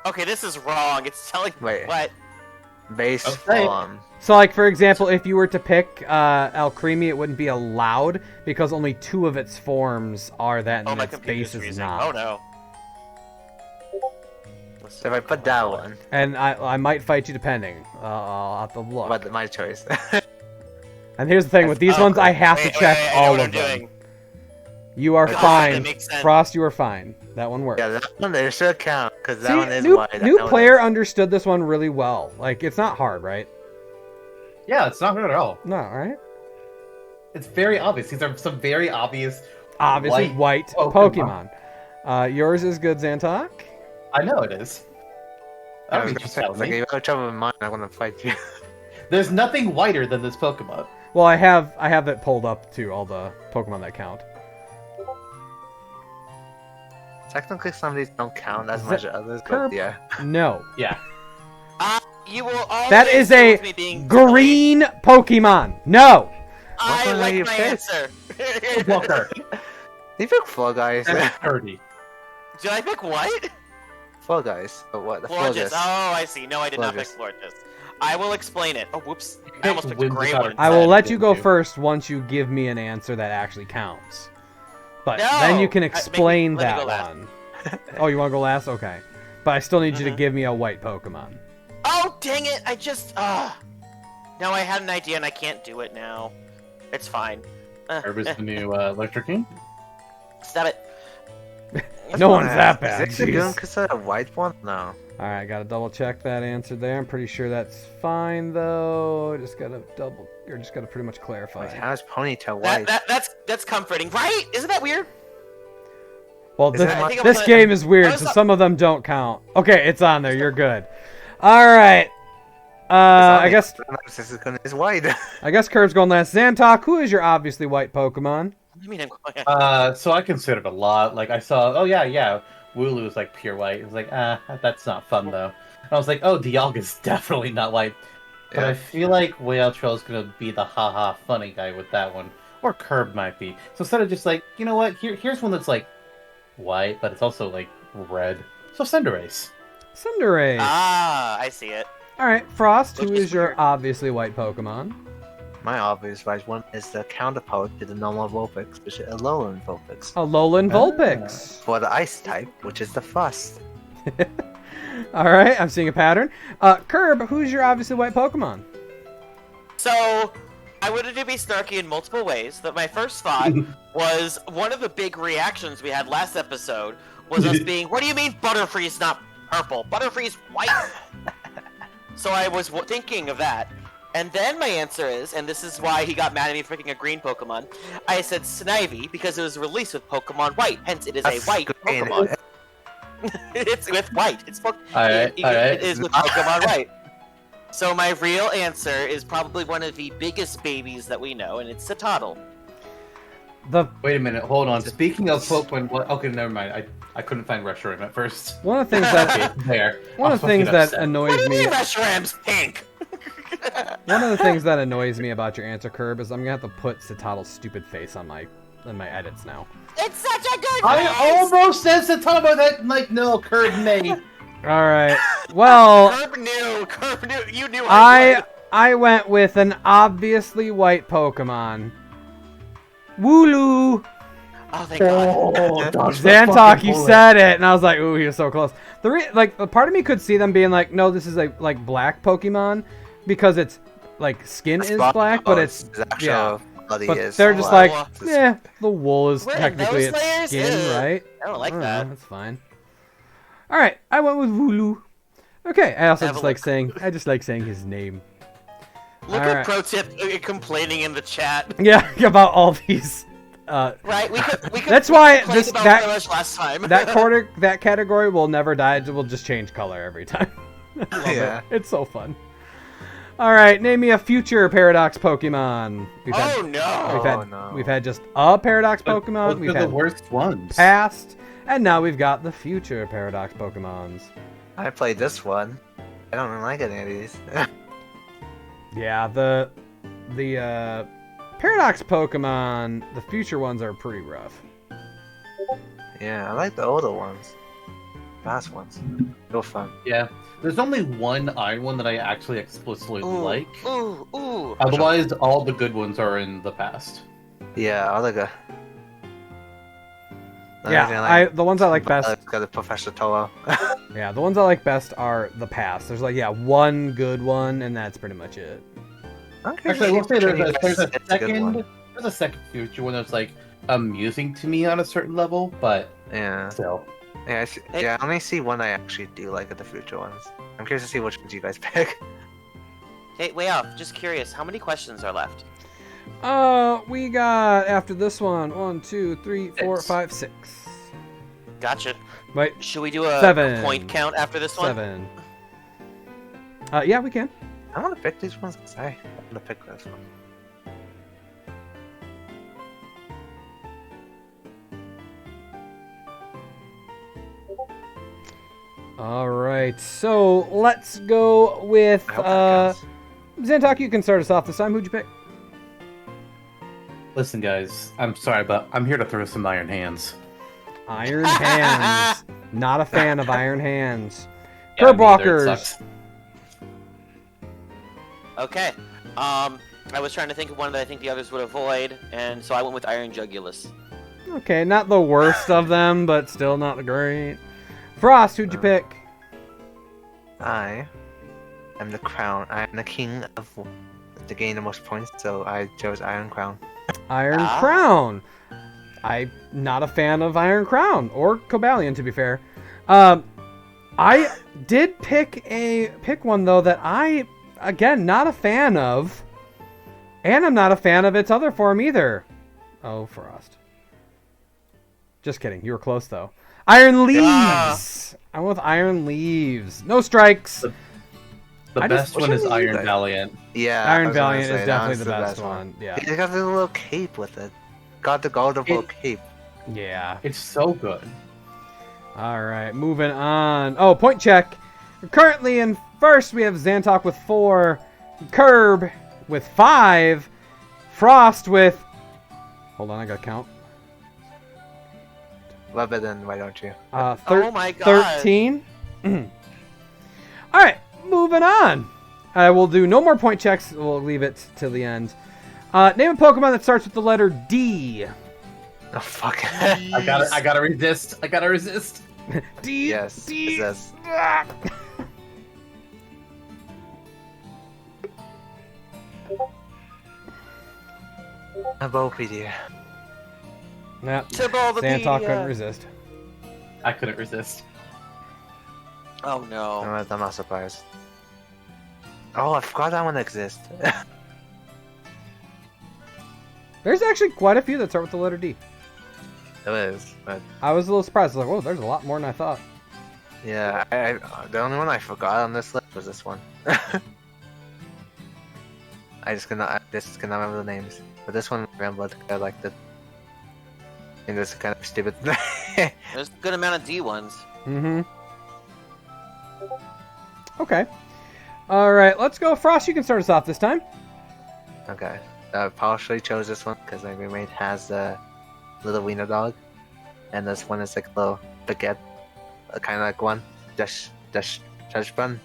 Okay, this is wrong. It's telling me Wait. what? base Okay. form. So, like for example, if you were to pick Alcremie, it wouldn't be allowed because only 2 of its forms are that, Oh, and my its computer's base is freezing. not. Oh no. So if I put that one, And I might fight you depending. I'll have to look. but my choice. And here's the thing with these Oh, ones, I have wait, to check wait, I know all what of I'm them. doing. You are God, fine, that makes sense. Frost. You are fine. That one works. yeah, that one there should count because that See, one is new, white. I new know player that. understood this one really well. Like it's not hard, right? Yeah, it's not hard at all. No, right? It's very obvious. These are some very obvious. Obviously, white Pokemon. Pokemon. Yours is good, Zantok. I know it is. I I was don't need gonna to say, tell like, if me. you have trouble with mine, I'm gonna fight you. There's nothing whiter than this Pokemon. Well, I have it pulled up to all the Pokemon that count. Technically, some of these don't count as Is much that as others, Kerb? but yeah. No, Yeah. You will always that is deal a with me being silly. green Pokemon. No. I What like are you my pissed? answer. Walker. You pick Fall Guys. That's 30. Did I pick what? Fall Guys. But what? The Florges. Florges. Oh, I see. No, I did not pick Florges. Florges. I will explain it. Oh, whoops. I almost picked a Whimsicott gray one. and I will Sad let you go too. first once you give me an answer that actually counts. But No! then you can Let me explain go that last. one. Oh, you want to go last? Okay. But I still need you to Mhm. give me a white Pokemon. Oh, dang it! I just, Now I had an idea and I can't do it now. It's fine. Herb is the new Electric King. Stop it. No one's that bad. Is it doing Jeez. because of a white one? No. Alright, gotta double check that answer there. I'm pretty sure that's fine though. Just gotta pretty much clarify. Wait, how is Ponytail white? That's comforting, right? Isn't that weird? Well, Is that I think I'm this gonna- game is weird, How's so that- some of them don't count. Okay, it's on there. You're good. Alright. I guess It's white. I guess Curb's going last. Zantok, who is your obviously white Pokemon? I mean, I'm So I considered a lot. Like I saw, oh yeah, Wooloo is like pure white. It was like, that's not fun though. And I was like, oh, Dialga's definitely not white. But Yeah. I feel like Whale Trail's gonna be the haha funny guy with that one. Or Curb might be. So instead of just like, you know what, here's one that's like white, but it's also like red. So Cinderace. Cinderace. I see it. Alright, Frost, who Which is is your weird. obviously white Pokemon? My obvious white one is the counterpart to the normal Vulpix, which is a Alolan Vulpix. Alolan Vulpix. For the ice type, which is the Frost. Alright, I'm seeing a pattern. Curb, who's your obviously white Pokemon? So, I wanted to be snarky in multiple ways, but my first thought was one of the big reactions we had last episode was us being, what do you mean Butterfree's not purple? Butterfree's white! So I was thinking of that. And then my answer is, and this is why he got mad at me for picking a green Pokemon, I said Snivy because it was released with Pokemon White, hence it is a That's white green. Pokemon. It's with white. Alright. It is with Pokemon White. So my real answer is probably one of the biggest babies that we know, and it's Citadel. Wait a minute, hold on. Speaking of Pokemon, okay, never mind. I couldn't find Reshiram at first. One of the things that Okay, there. one I'm of the things fucking that upset. annoys What do you me mean Reshiram's pink? one of the things that annoys me about your answer, Curb, is I'm gonna have to put Citadel's stupid face on my edits now. It's such a good I face! almost said Satama that, like, no, Curb may. Alright. Well, Curb knew, you knew I went with an obviously white Pokemon. Wooloo! Oh, thank God. Zantok, you said it, and I was like, ooh, he was so close. A part of me could see them being like, no, this is a black Pokemon because it's like skin is black, but it's actual bloody but is. they're just black. like, yeah, the wool is Wearing technically those its layers? skin, Ugh. right? I don't like I don't that. know, that's fine. All right, I went with Wooloo. Okay, I also Have a just like look. saying, his name. Look All at right. Pro Tip complaining in the chat. Yeah, about all these. Right, we could That's why complained this about that Village last time. that category will never die. It will just change color every time. I love Yeah. it. It's so fun. All right, name me a future Paradox Pokemon. We've Oh no! we've had just a Paradox But Pokemon. those We've are the had worst ones. past, and now we've got the future Paradox Pokemons. I played this one. I don't like any of these. Yeah, the Paradox Pokemon, the future ones are pretty rough. Yeah, I like the older ones. Past ones. Real fun. Yeah. There's only one Iron one that I actually explicitly like. Ooh. Otherwise, all the good ones are in the past. Yeah, I like a. Yeah, the ones I like best. It's got a Professor Tolo. Yeah, the ones I like best are the past. There's like one good one, and that's pretty much it. Okay, Actually, I will say there's a it's a good one. second future one that's like amusing to me on a certain level, but Yeah. still. Yeah, I only see one I actually do like of the future ones. I'm curious to see which ones you guys pick. Hey, way off. Just curious. How many questions are left? We got after this one 1, 2, 3, 4, 6. 5, 6. Gotcha. Wait, Should we do a 7. point count after this one? 7. Yeah, we can. I want to pick these ones. I want to pick this one. All right, so let's go with I hope that counts. Zantok. You can start us off this time. Who'd you pick? Listen, guys, I'm sorry, but I'm here to throw some iron hands. Iron Hands. Not a fan of Iron Hands. Yeah, Curb me either, it Walkers. sucks. Okay. I was trying to think of one that I think the others would avoid, and so I went with Iron Jugulus. Okay, not the worst of them, but still not the great. Frost, who'd you pick? I am the crown. I am the king of to gain the most points, so I chose Iron Crown. Iron Crown. I'm not a fan of Iron Crown or Cobalion, to be fair. I did pick one though that I, again, not a fan of, and I'm not a fan of its other form either. Oh, Frost. Just kidding. You were close though. Iron Leaves. I went with Iron Leaves. No strikes. The best one is Iron Valiant. Yeah, Iron Valiant is definitely the best one. Yeah. He got the little cape with it. Got the golden cape. Yeah. It's so good. All right, moving on. Oh, point check. Currently in first, we have Zantok with 4, Curb with 5, Frost with... Hold on, I gotta count. Love it, then why don't you? Oh my god. 13. All right, moving on. I will do no more point checks. We'll leave it till the end. Name a Pokemon that starts with the letter D. Oh fuck! I gotta resist. I gotta resist. D. Yes. D. Yes. A Bopedia. Nah, Tibble the Zantok couldn't media. resist. I couldn't resist. Oh no. I'm not surprised. Oh, I forgot that one exists. There's actually quite a few that start with the letter D. It is, but I was a little surprised. I was like, whoa, there's a lot more than I thought. yeah, the only one I forgot on this list was this one. I just cannot remember the names, but this one I remembered. I liked it. And this is kind of stupid. There's a good amount of D ones. Mm-hmm. Okay. All right, let's go. Frost, you can start us off this time. Okay, I partially chose this one because my roommate has a little wiener dog, and this one is like a little baguette, kind of like one. Dash bun.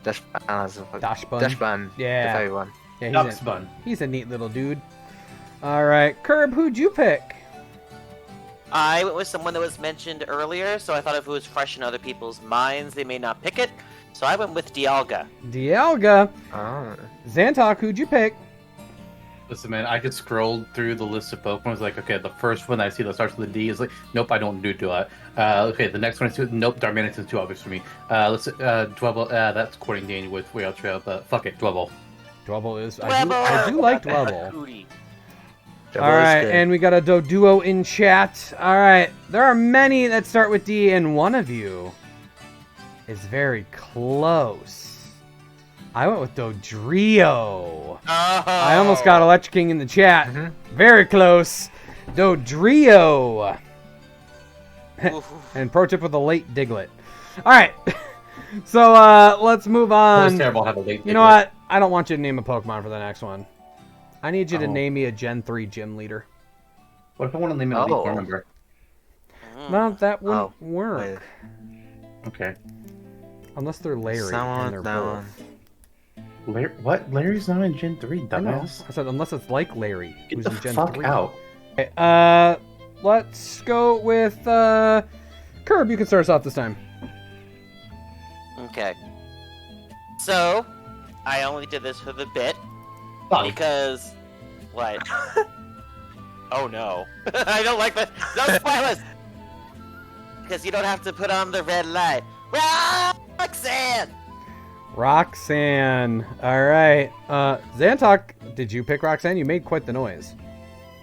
I don't know. Dash bun. Dash bun. Yeah. That's everyone. Yeah, Duck's bun. he's a neat little dude. All right, Curb, who'd you pick? I went with someone that was mentioned earlier, so I thought if it was fresh in other people's minds, they may not pick it. So I went with Dialga. Dialga. Oh. Zantok, who'd you pick? Listen, man, I just scrolled through the list of Pokemon. It's like, okay, the first one I see that starts with a D is like, nope, I don't do that. Okay, the next one is nope, Darmanitan is too obvious for me. Let's Dwebble. That's courting Danny with Way Out Trail, but fuck it, Dwebble. Dwebble is. I do like Dwebble. Hootie. All right, and we got a Doduo in chat. All right, there are many that start with D, and one of you is very close. I went with Dodrio. Oh. I almost got Electric King in the chat. Very close. Dodrio. And pro tip with a late Diglett. All right. So let's move It on. was terrible. Have a late. You know what? I don't want you to name a Pokemon for the next one. I need you to Oh. name me a Gen 3 gym leader. What if I want to name it a Oh. Elite member? Well, that wouldn't Oh, work. wait. Okay. Unless they're Larry and Someone they're down. both. What? Larry's not in Gen 3, I know. dumbass. I said unless it's like Larry, Get who's the in Gen fuck 3. out. Okay, let's go with Curb. You can start us off this time. Okay. So, I only did this for the bit Fun. because what? Oh no! I don't like that. No spoilers. Because you don't have to put on the red light. Roxanne. Roxanne. All right. Zantok, did you pick Roxanne? You made quite the noise.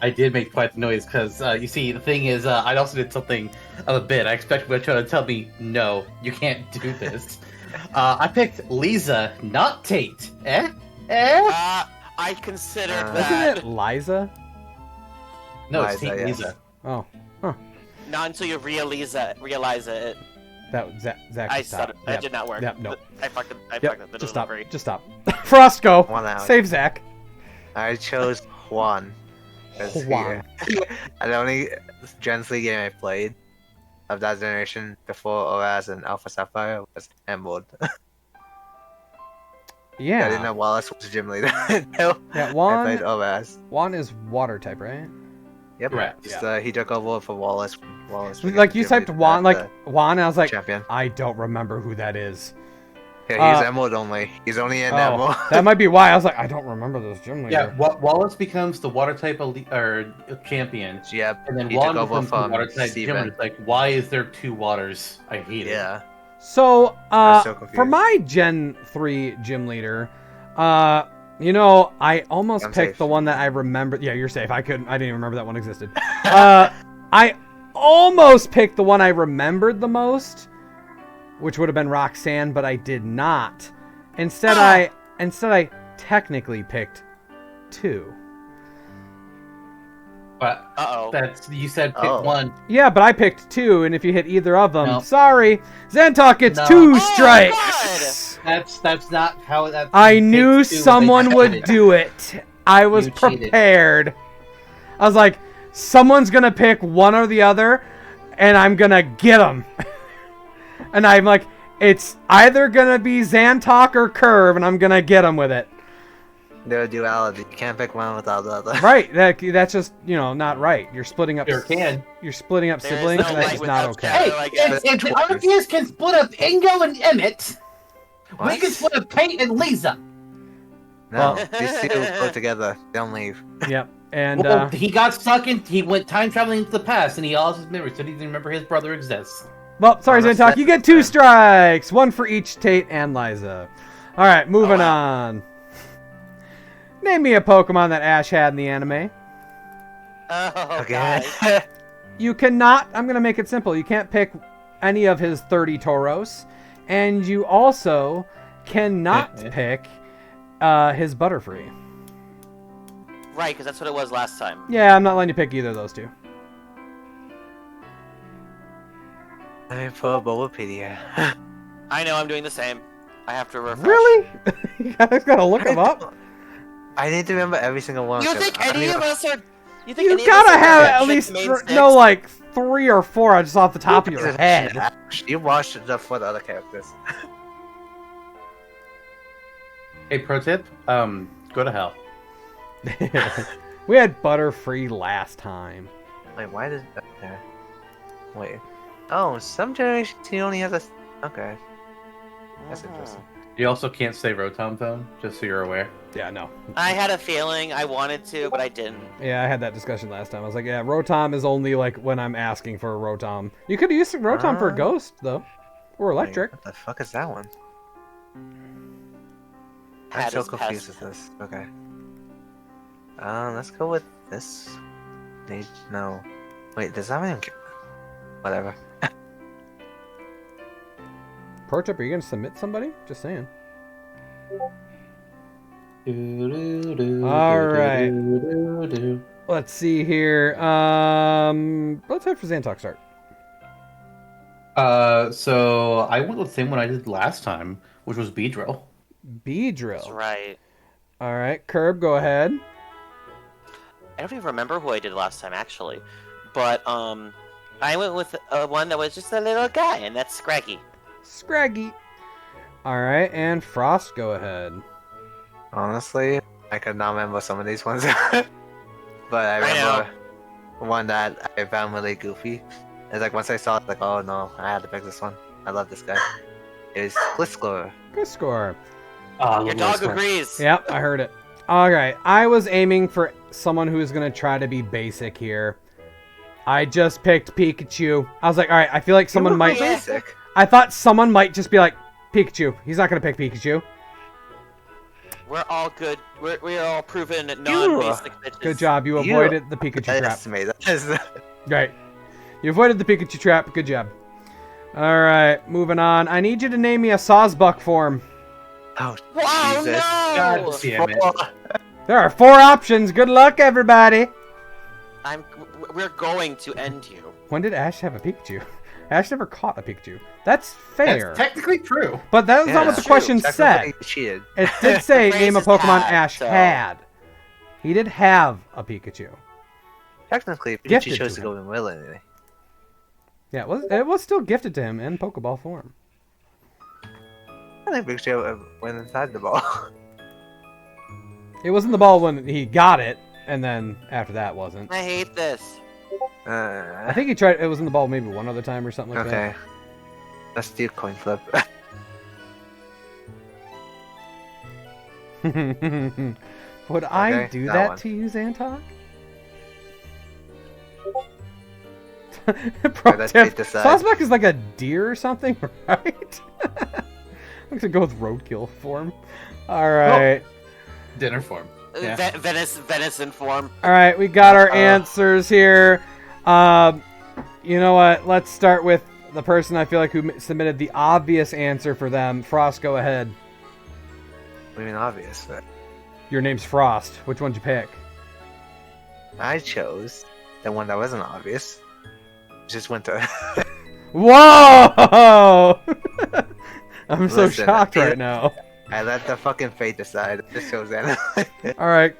I did make quite the noise because you see, the thing is, I also did something of a bit. I expected you to tell me, no, you can't do this. I picked Lisa, not Tate. I considered Isn't that. it Liza? No, it's Liza, Tate yes. Lisa. Oh, Not until you realize it. that was Zach. I stop. stuttered. That did not work. Yep, no. I fucked it. Yep, The just stop. delivery. Just stop. Frost, go. 1 out. Save Zach. I chose Juan. 'Cause Juan. The only Gen 3 game I played of that generation before OS and Alpha Sapphire was Emerald. I didn't Yeah. know Wallace was gym leader. No. Yeah, I Juan. played OS. Juan is water type, right? Yep. Correct. Just, he took over for Wallace. Like you typed Juan, like Juan, and I was like, champion. I don't remember who that is. Yeah, he's Emerald only. He's only in Emerald. That might be why I was like, I don't remember this gym leader. Yeah, Wallace becomes the water type champion. Yep. And then he Juan took over becomes the from water type gym Steven. leader. It's like, why is there 2 waters? I hate it. Yeah. So, I'm so confused. for my Gen 3 gym leader, you know, I almost I'm picked safe. the one that I remembered. Yeah, you're safe. I didn't even remember that one existed. I almost picked the one I remembered the most, which would have been Roxanne, but I did not. Instead, I technically picked 2. But you said pick 1. Yeah, but I picked 2, and if you hit either of them, No. sorry, Zantok gets No. 2 Oh, strikes. That's not how that. I knew someone would do it. I was You cheated. prepared. I was like, someone's gonna pick one or the other, and I'm gonna get them. And I'm like, it's either gonna be Zantok or Curve, and I'm gonna get them with it. They're a duality. You can't pick one without the other. Right? That's just not right. You're splitting up. Sure can. You're splitting up There is siblings, no and that's light just not without okay. shadow, I guess. If the Arceus can split up Ingo and Emmett, we What? can split up Kate and Lisa. No, these 2 go together. They don't leave. Yep. And Well, he got stuck in. He went time traveling into the past, and he lost his memory, so he didn't remember his brother exists. well, sorry, Oh, that's Zantok, you get different 2 then. strikes, 1 for each Tate and Liza. All right, moving wow. on. Name me a Pokemon that Ash had in the anime. Oh, Okay. God. You cannot. I'm gonna make it simple. You can't pick any of his 30 Tauros, and you also cannot pick his Butterfree. Right, because that's what it was last time. Yeah, I'm not letting you pick either of those 2. Let me pull up Bulbapedia. I know, I'm doing the same. I have to refresh. Really? You guys gotta look him up. I need to remember every single one. You don't 'cause think I any mean, of us are... You think You any of us gotta are have good at shit least main six? like 3 or 4 just off the top of your head. You watched it for the other characters. Hey, pro tip: go to hell. We had Butterfree last time. Wait, why did? Okay. Wait. Oh, some generations he only has a. Okay, that's interesting. You also can't say Rotom phone, just so you're aware. Yeah, no. I had a feeling I wanted to, but I didn't. Yeah, I had that discussion last time. I was like, yeah, Rotom is only like when I'm asking for a Rotom. You could use Rotom for a Ghost though, or Electric. Wait, what the fuck is that one? I'm Hat so is confused pest. with this. Okay. Let's go with this. No. Wait, does that even? Whatever. Pro tip, are you gonna submit somebody? Just saying. All right. Let's see here. Let's head for Zantok start. So I went with the same one I did last time, which was Beedrill. Beedrill. That's right. All right, Curb, go ahead. I don't even remember who I did last time, actually. But, I went with one that was just a little guy, and that's Scraggy. Scraggy. All right, and Frost, go ahead. Honestly, I could not remember some of these ones. But I remember one that I found really goofy. It's like once I saw it, like, oh no, I had to pick this one. I love this guy. It was Gliscor. Good score. Your dog agrees. Yep, I heard it. All right, I was aiming for someone who's gonna try to be basic here. I just picked Pikachu. I was like, all right, I feel like someone might. Basic. I thought someone might just be like, Pikachu. He's not gonna pick Pikachu. We're all good. We're all proven non-basic bitches. Good job. You You avoided the Pikachu trap. That's me. That is. Right. You avoided the Pikachu trap. Good job. All right, moving on. I need you to name me a Sawsbuck form. Oh, Wow, Jesus. God no! damn it. There are 4 options. Good luck, everybody. We're going to end you. When did Ash have a Pikachu? Ash never caught a Pikachu. That's fair. That's technically true. But that was not what the True. question said. Technically, he cheated. It did say The name a phrase is Pokemon had, Ash so- had. He did have a Pikachu. Technically, Pikachu Gifted chose to to go in willingly. Yeah, it was still gifted to him in Pokeball form. I think Pikachu went inside the ball. It wasn't the ball when he got it. and then after that wasn't. I hate this. I think he tried. It was in the ball maybe one other time or something like Okay. Let's do coin flip. that. Would I Okay, do that that one. to you, Xantok? Alright, Pro let's tip: take this side. Sosbach is like a deer or something, right? I'm gonna go with roadkill form. All right. Dinner form. Yeah. Venison form. All right, we got our Uh-oh. answers here. You know what? Let's start with the person I feel like who submitted the obvious answer for them. Frost, go ahead. I mean, obvious. But Your name's Frost. Which one'd you pick? I chose the one that wasn't obvious. Just went to. Whoa! I'm so Listen, shocked right now. I let the fucking fate decide. This chose that. All right,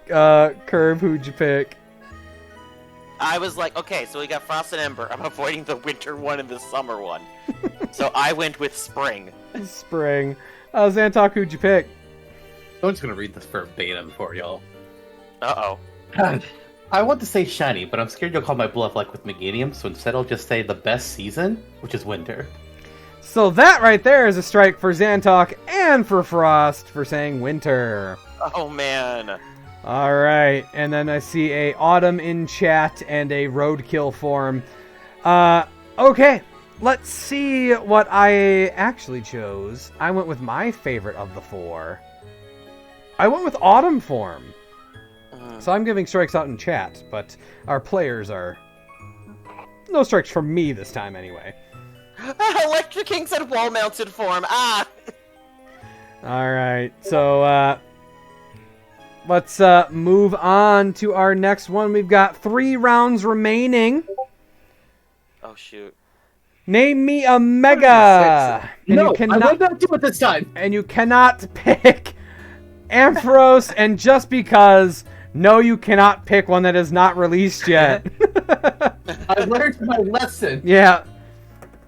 Curb, who'd you pick? I was like, okay, so we got Frost and Ember. I'm avoiding the winter one and the summer one. So I went with spring. Spring. Xantok, who'd you pick? I'm just gonna read this verbatim for y'all. Uh-oh. I want to say shiny, but I'm scared you'll call my bluff like with Meganium, so instead I'll just say the best season, which is winter. So that right there is a strike for Xantok and for Frost for saying winter. Oh, man. All right, and then I see a autumn in chat and a roadkill form. Okay, let's see what I actually chose. I went with my favorite of the four. I went with autumn form. So I'm giving strikes out in chat, but our players are... No strikes from me this time, anyway. Electric King said wall-mounted form. Ah! Alright, so, let's, move on to our next one. We've got 3 rounds remaining. Oh, shoot. Name me a Mega! And No, you cannot, I would not do it this time! and you cannot pick Ampharos, and just because... No, you cannot pick one that is not released yet. I learned my lesson! Yeah.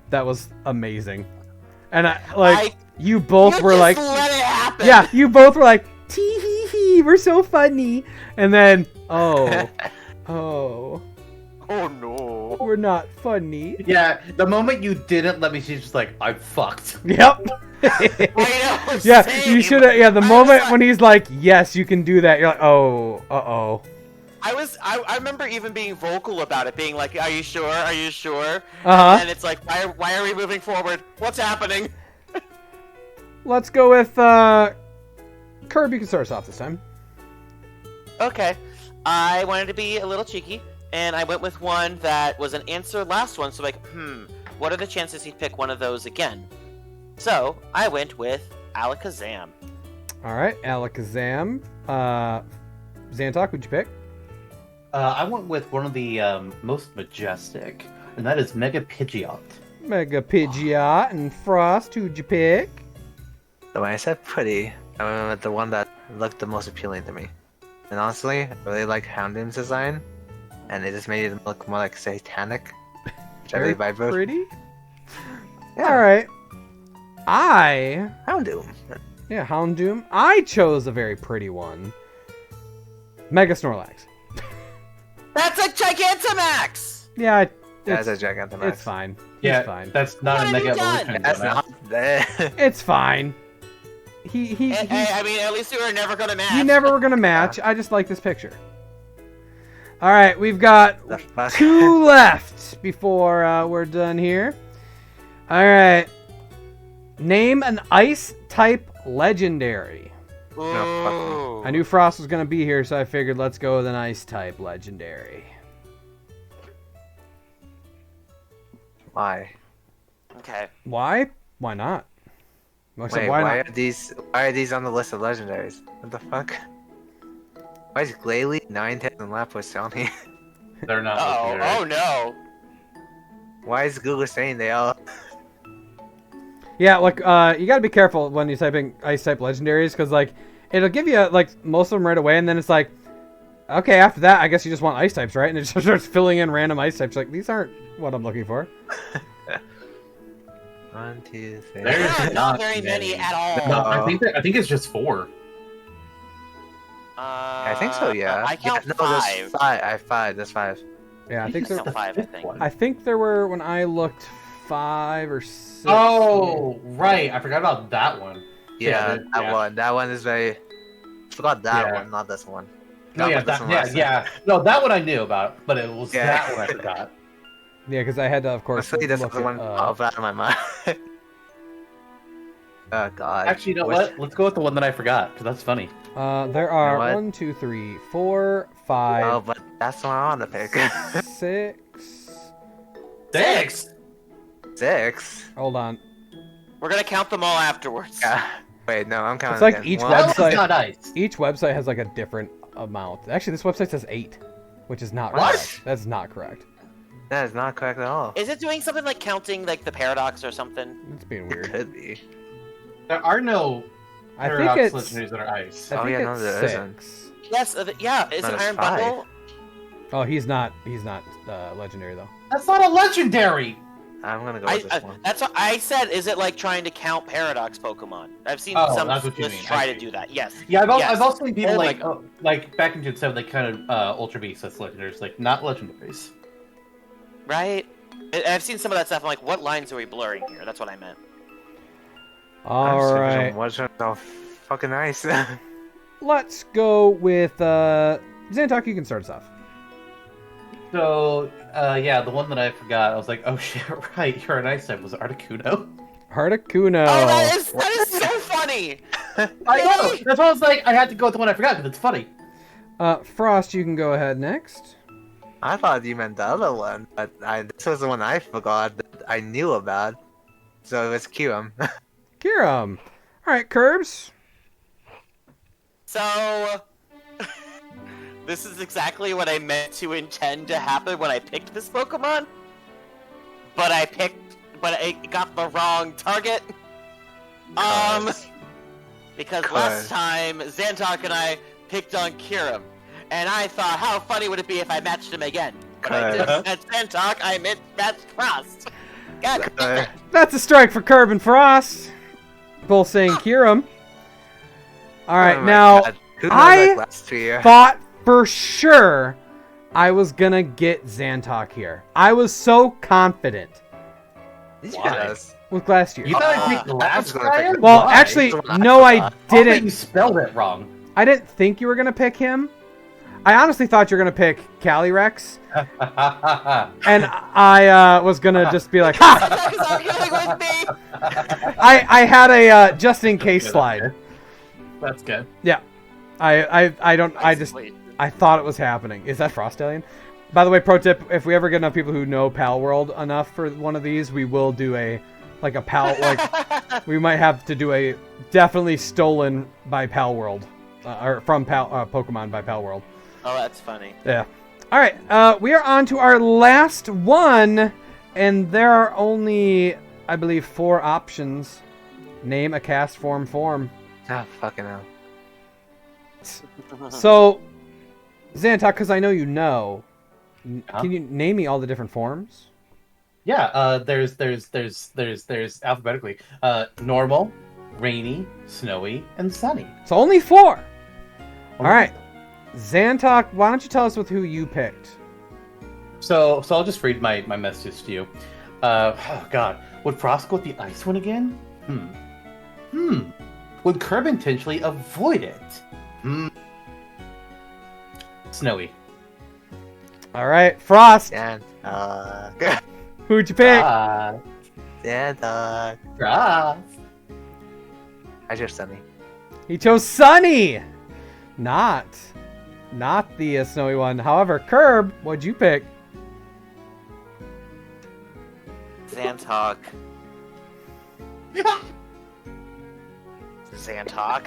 That was amazing. And you both were like... let it happen! Yeah, you both were like, tee hee hee, we're so funny. And then, oh, Oh, no. we're not funny. Yeah, the moment you didn't let me, she's just like, I'm fucked. Yep. I know, Yeah, same. you should have. Yeah, the I was moment like- when he's like, yes, you can do that, you're like, oh, uh-oh. I remember even being vocal about it, being like, are you sure? Are you sure? Uh-huh. And it's like, why are we moving forward? What's happening? Let's go with, Curb, you can start us off this time. Okay. I wanted to be a little cheeky, and I went with one that was an answer last one, so like, what are the chances he'd pick one of those again? So, I went with Alakazam. Alright, Alakazam. Xantok, who'd you pick? I went with one of the most majestic, and that is Mega Pidgeot. Mega Pidgeot. And Frost, who'd you pick? So when I said pretty, I went with the one that looked the most appealing to me. And honestly, I really like Houndoom's design, and it just made it look more like satanic, which I really vibe with. Pretty? Yeah. Alright. Houndoom. Yeah, Houndoom. I chose a very pretty one. Mega Snorlax. That's a Gigantamax! Yeah, That's it's, a Gigantamax. it's fine. Yeah, It's fine. that's not What a have you Mega done? Evolution. That's dumbass. not. It's fine. I mean, at least we were never gonna match. You never were gonna match. I just like this picture. Alright, we've got The fuck? 2 left before we're done here. Alright. Name an Ice-type legendary. Ooh. I knew Frost was gonna be here, so I figured let's go with an Ice-type legendary. Why? Okay. Why? Why not? Except Wait, why why not? are these on the list of legendaries? What the fuck? Why is Glalie, Ninetales, and Lapras on here? They're not. Uh-oh. legendary. Oh, no. Why is Google saying they all? Yeah, like, you gotta be careful when you're typing Ice-type legendaries, because, like, it'll give you, like, most of them right away, and then it's like, okay, after that, I guess you just want Ice-types, right? And it just starts filling in random Ice-types. Like, these aren't what I'm looking for. 1, 2, 3. There's There are not very many at all. No, I think it's just 4. I think so. Yeah. I count yeah, no, five. There's five. I have five. There's five. Yeah, I think Count there. five, I think. I think there were when I looked 5 or 6. Oh, right. I forgot about that one. Yeah, Yeah, that one. That one is very. Forgot that Yeah. one, not this one. No, yeah, Forgot this that, one yeah, last time. yeah. No, that one I knew about, but it was Yeah. that one I forgot. Yeah, because I had to, of course, Honestly, this look is the one at, pop out of my mind. Oh god. Actually, you know Wish- what? Let's go with the one that I forgot, because that's funny. there are what? 1, 2, 3, 4, 5, Oh, but that's the one I want to pick. 6. 6! 6. Hold on. We're gonna count them all afterwards. Yeah. Wait, no, I'm counting. It's like again. each One, That one's website- not nice. Each website has like a different amount. Actually, this website says 8, which is not What? correct. That's not correct. That is not correct at all. Is it doing something like counting like the paradox or something? It's being It weird. could be. There are no I think Paradox it's. legendaries that are ice. I Oh, think yeah, no, it's there isn't. 6. Yes, yeah. Is No, it it's Iron 5. Bundle? Oh, he's not. He's not legendary though. That's not a legendary! I'm gonna go with this one. That's what I said. Is it like trying to count paradox Pokemon? I've seen Oh, some that's what you lists mean. try I to see. do that. Yes. Yeah, Yes. I've also seen people Or, like back in Gen 7, they kind of Ultra Beasts that's legendaries, like not legendaries. Right. I've seen some of that stuff. I'm like, what lines are we blurring here? That's what I meant. All right. What's so fucking nice? Let's go with Xantok. You can start us off. So, yeah, the one that I forgot, I was like, oh shit, right, you're an ice type, was it Articuno? Articuno. Oh, that is so funny. I know! That's why I was like, I had to go with the one I forgot, because it's funny. Frost, you can go ahead next. I thought you meant the other one, but this was the one I forgot that I knew about. So it was Kyurem. Kiram. All right, Curbs. So, this is exactly what I meant to intend to happen when I picked this Pokemon. But I got the wrong target. Because last time Xantok and I picked on Kyurem, and I thought, how funny would it be if I matched him again? But I didn't match Xantok, I matched Frost. God damn it. That's a strike for Curb and Frost. Both saying Kiram. All right, Oh my now God. Who knows I that last year? thought for sure I was gonna get Xantok here. I was so confident Yes. with last year. You thought I picked the I last was gonna pick guy? the- Well, Why? actually, That's what I no, I thought. You didn't. spelled it wrong. I didn't think you were gonna pick him. I honestly thought you were gonna pick Calyrex, and I was gonna just be like, ha! Xantok is arguing with me. I had a just in case slide. That's good. Yeah, I thought it was happening. Is that Frostallion? By the way, pro tip: if we ever get enough people who know Pal World enough for one of these, we will do a Pal we might have to do a definitely stolen by Pal World, or from Pokemon by Pal World. Oh, that's funny. Yeah. All right. We are on to our last one, and there are only, I believe, 4 options. Name a cast form. Ah, fucking hell. So, Xantok, because I know you know, can you name me all the different forms? Yeah, there's alphabetically, normal, rainy, snowy, and sunny. So only 4. All right. Xantok, why don't you tell us with who you picked? So I'll just read my message to you. Oh god, would Frost go with the ice one again? Would Curb intentionally avoid it? Snowy. All right, Frost. Dan. Who'd you pick? Dan. Frost. I just Sunny. He chose Sunny. Not the snowy one. However, Curb, what'd you pick? Xantok. Xantok.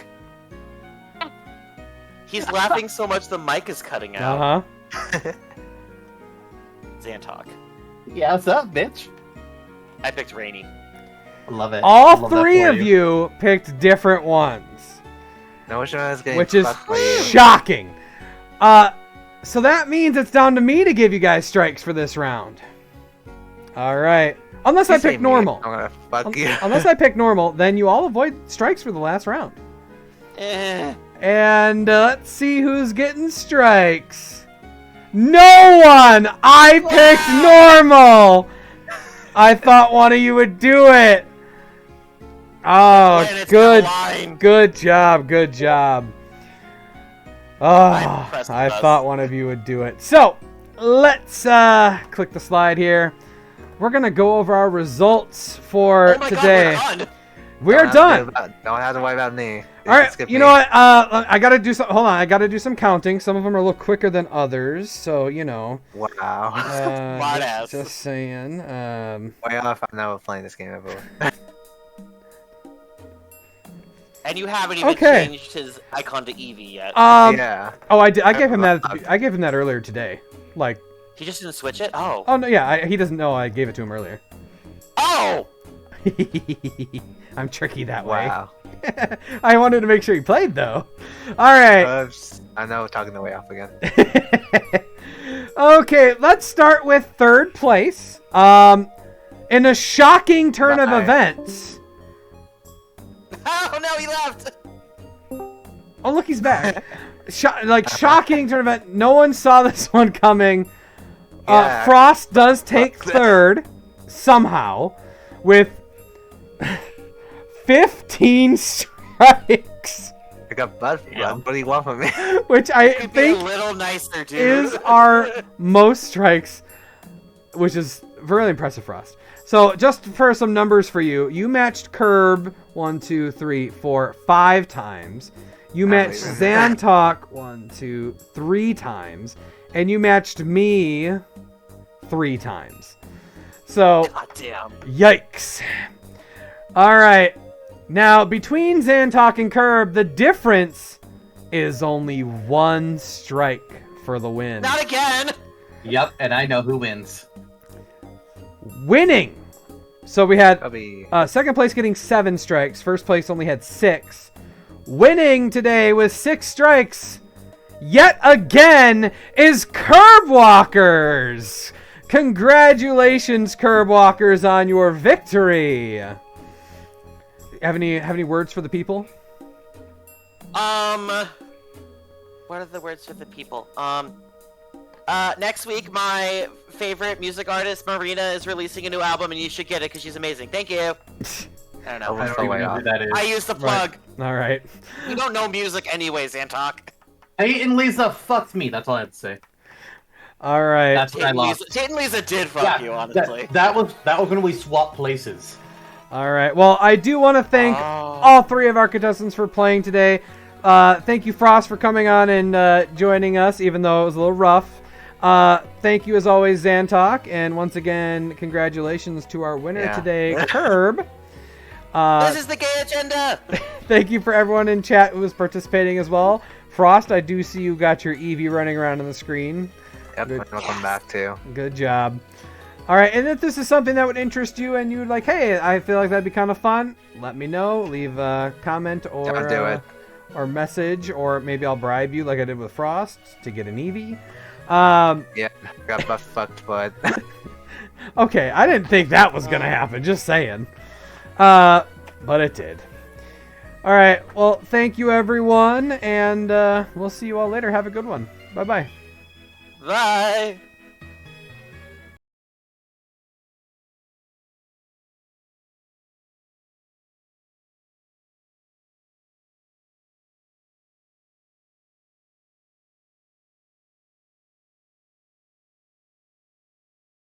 He's laughing so much the mic is cutting out. Uh-huh. Xantok. Yeah, what's up, bitch? I picked Rainy. Love it. All Love that 3 for of you picked different ones, No, which one is getting which is fucked by you? shocking. So that means it's down to me to give you guys strikes for this round. All right. Unless I You say pick me, normal. I'm gonna fuck you. Unless I pick normal, then you all avoid strikes for the last round. Eh. And let's see who's getting strikes. No one! I picked normal! I thought one of you would do it. Oh, good job, good job. Oh, I thought one of you would do it. So, let's click the slide here. We're going to go over our results for today. God, we're done. Don't have to worry about me. All right, you know what? I got to do some. Hold on, I got to do some counting. Some of them are a little quicker than others, so you know. Wow. Just saying. Way off. I'm never playing this game ever. And you haven't even changed his icon to Eevee yet. Yeah. Oh, I did. I gave him that. I gave him that earlier today. Like. He just didn't switch it. Oh. Oh no, yeah. He doesn't know. I gave it to him earlier. Oh. I'm tricky that way. Wow. I wanted to make sure he played though. All right. I know, talking the way off again. Okay, let's start with third place. In a shocking turn of events. Oh no, he left. Oh look, he's back. Shocking turn of event. No one saw this one coming. Yeah. Frost does take third somehow with 15 strikes. I got butt. What do you want from me? Which I Be think a little nicer, dude. is our most strikes, which is very impressive, Frost. So just for some numbers for you, you matched Curb 1, 2, 3, 4, 5 times. You matched Zantok 1, 2, 3 times, and you matched me 3 times. So, God damn. yikes. All right. Now, between Zantok and Curb, the difference is only 1 strike for the win. Not again. Yep, and I know who wins. Winning. So we had Probably. second place getting 7 strikes. First place only had 6. Winning today with 6 strikes, yet again, is Curb Walkers. Congratulations, Curb Walkers, on your victory. Have any words for the people? What are the words for the people? Next week, my favorite music artist, Marina, is releasing a new album, and you should get it because she's amazing. Thank you. I don't know. I don't even know who that is. I used the plug. All right. You don't know music anyway, Zantok. Tate and Lisa fucked me. That's all I have to say. All right. That's what I lost. Tate and Lisa did fuck you, honestly. That was when we swapped places. All right. Well, I do want to thank all 3 of our contestants for playing today. Thank you, Frost, for coming on and joining us, even though it was a little rough. Thank you, as always, Zantok. And once again, congratulations to our winner today, Curb. This is the gay agenda! Thank you for everyone in chat who was participating as well. Frost, I do see you got your Eevee running around on the screen. Yep, I'm gonna come back too. Good job. All right, and if this is something that would interest you and you'd like, hey, I feel like that'd be kind of fun, let me know. Leave a comment or message, or maybe I'll bribe you like I did with Frost to get an Eevee. Yeah, got butt fucked, but okay, I didn't think that was gonna happen. Just saying. But it did. All right. Well, thank you, everyone, and we'll see you all later. Have a good one. Bye-bye. Bye!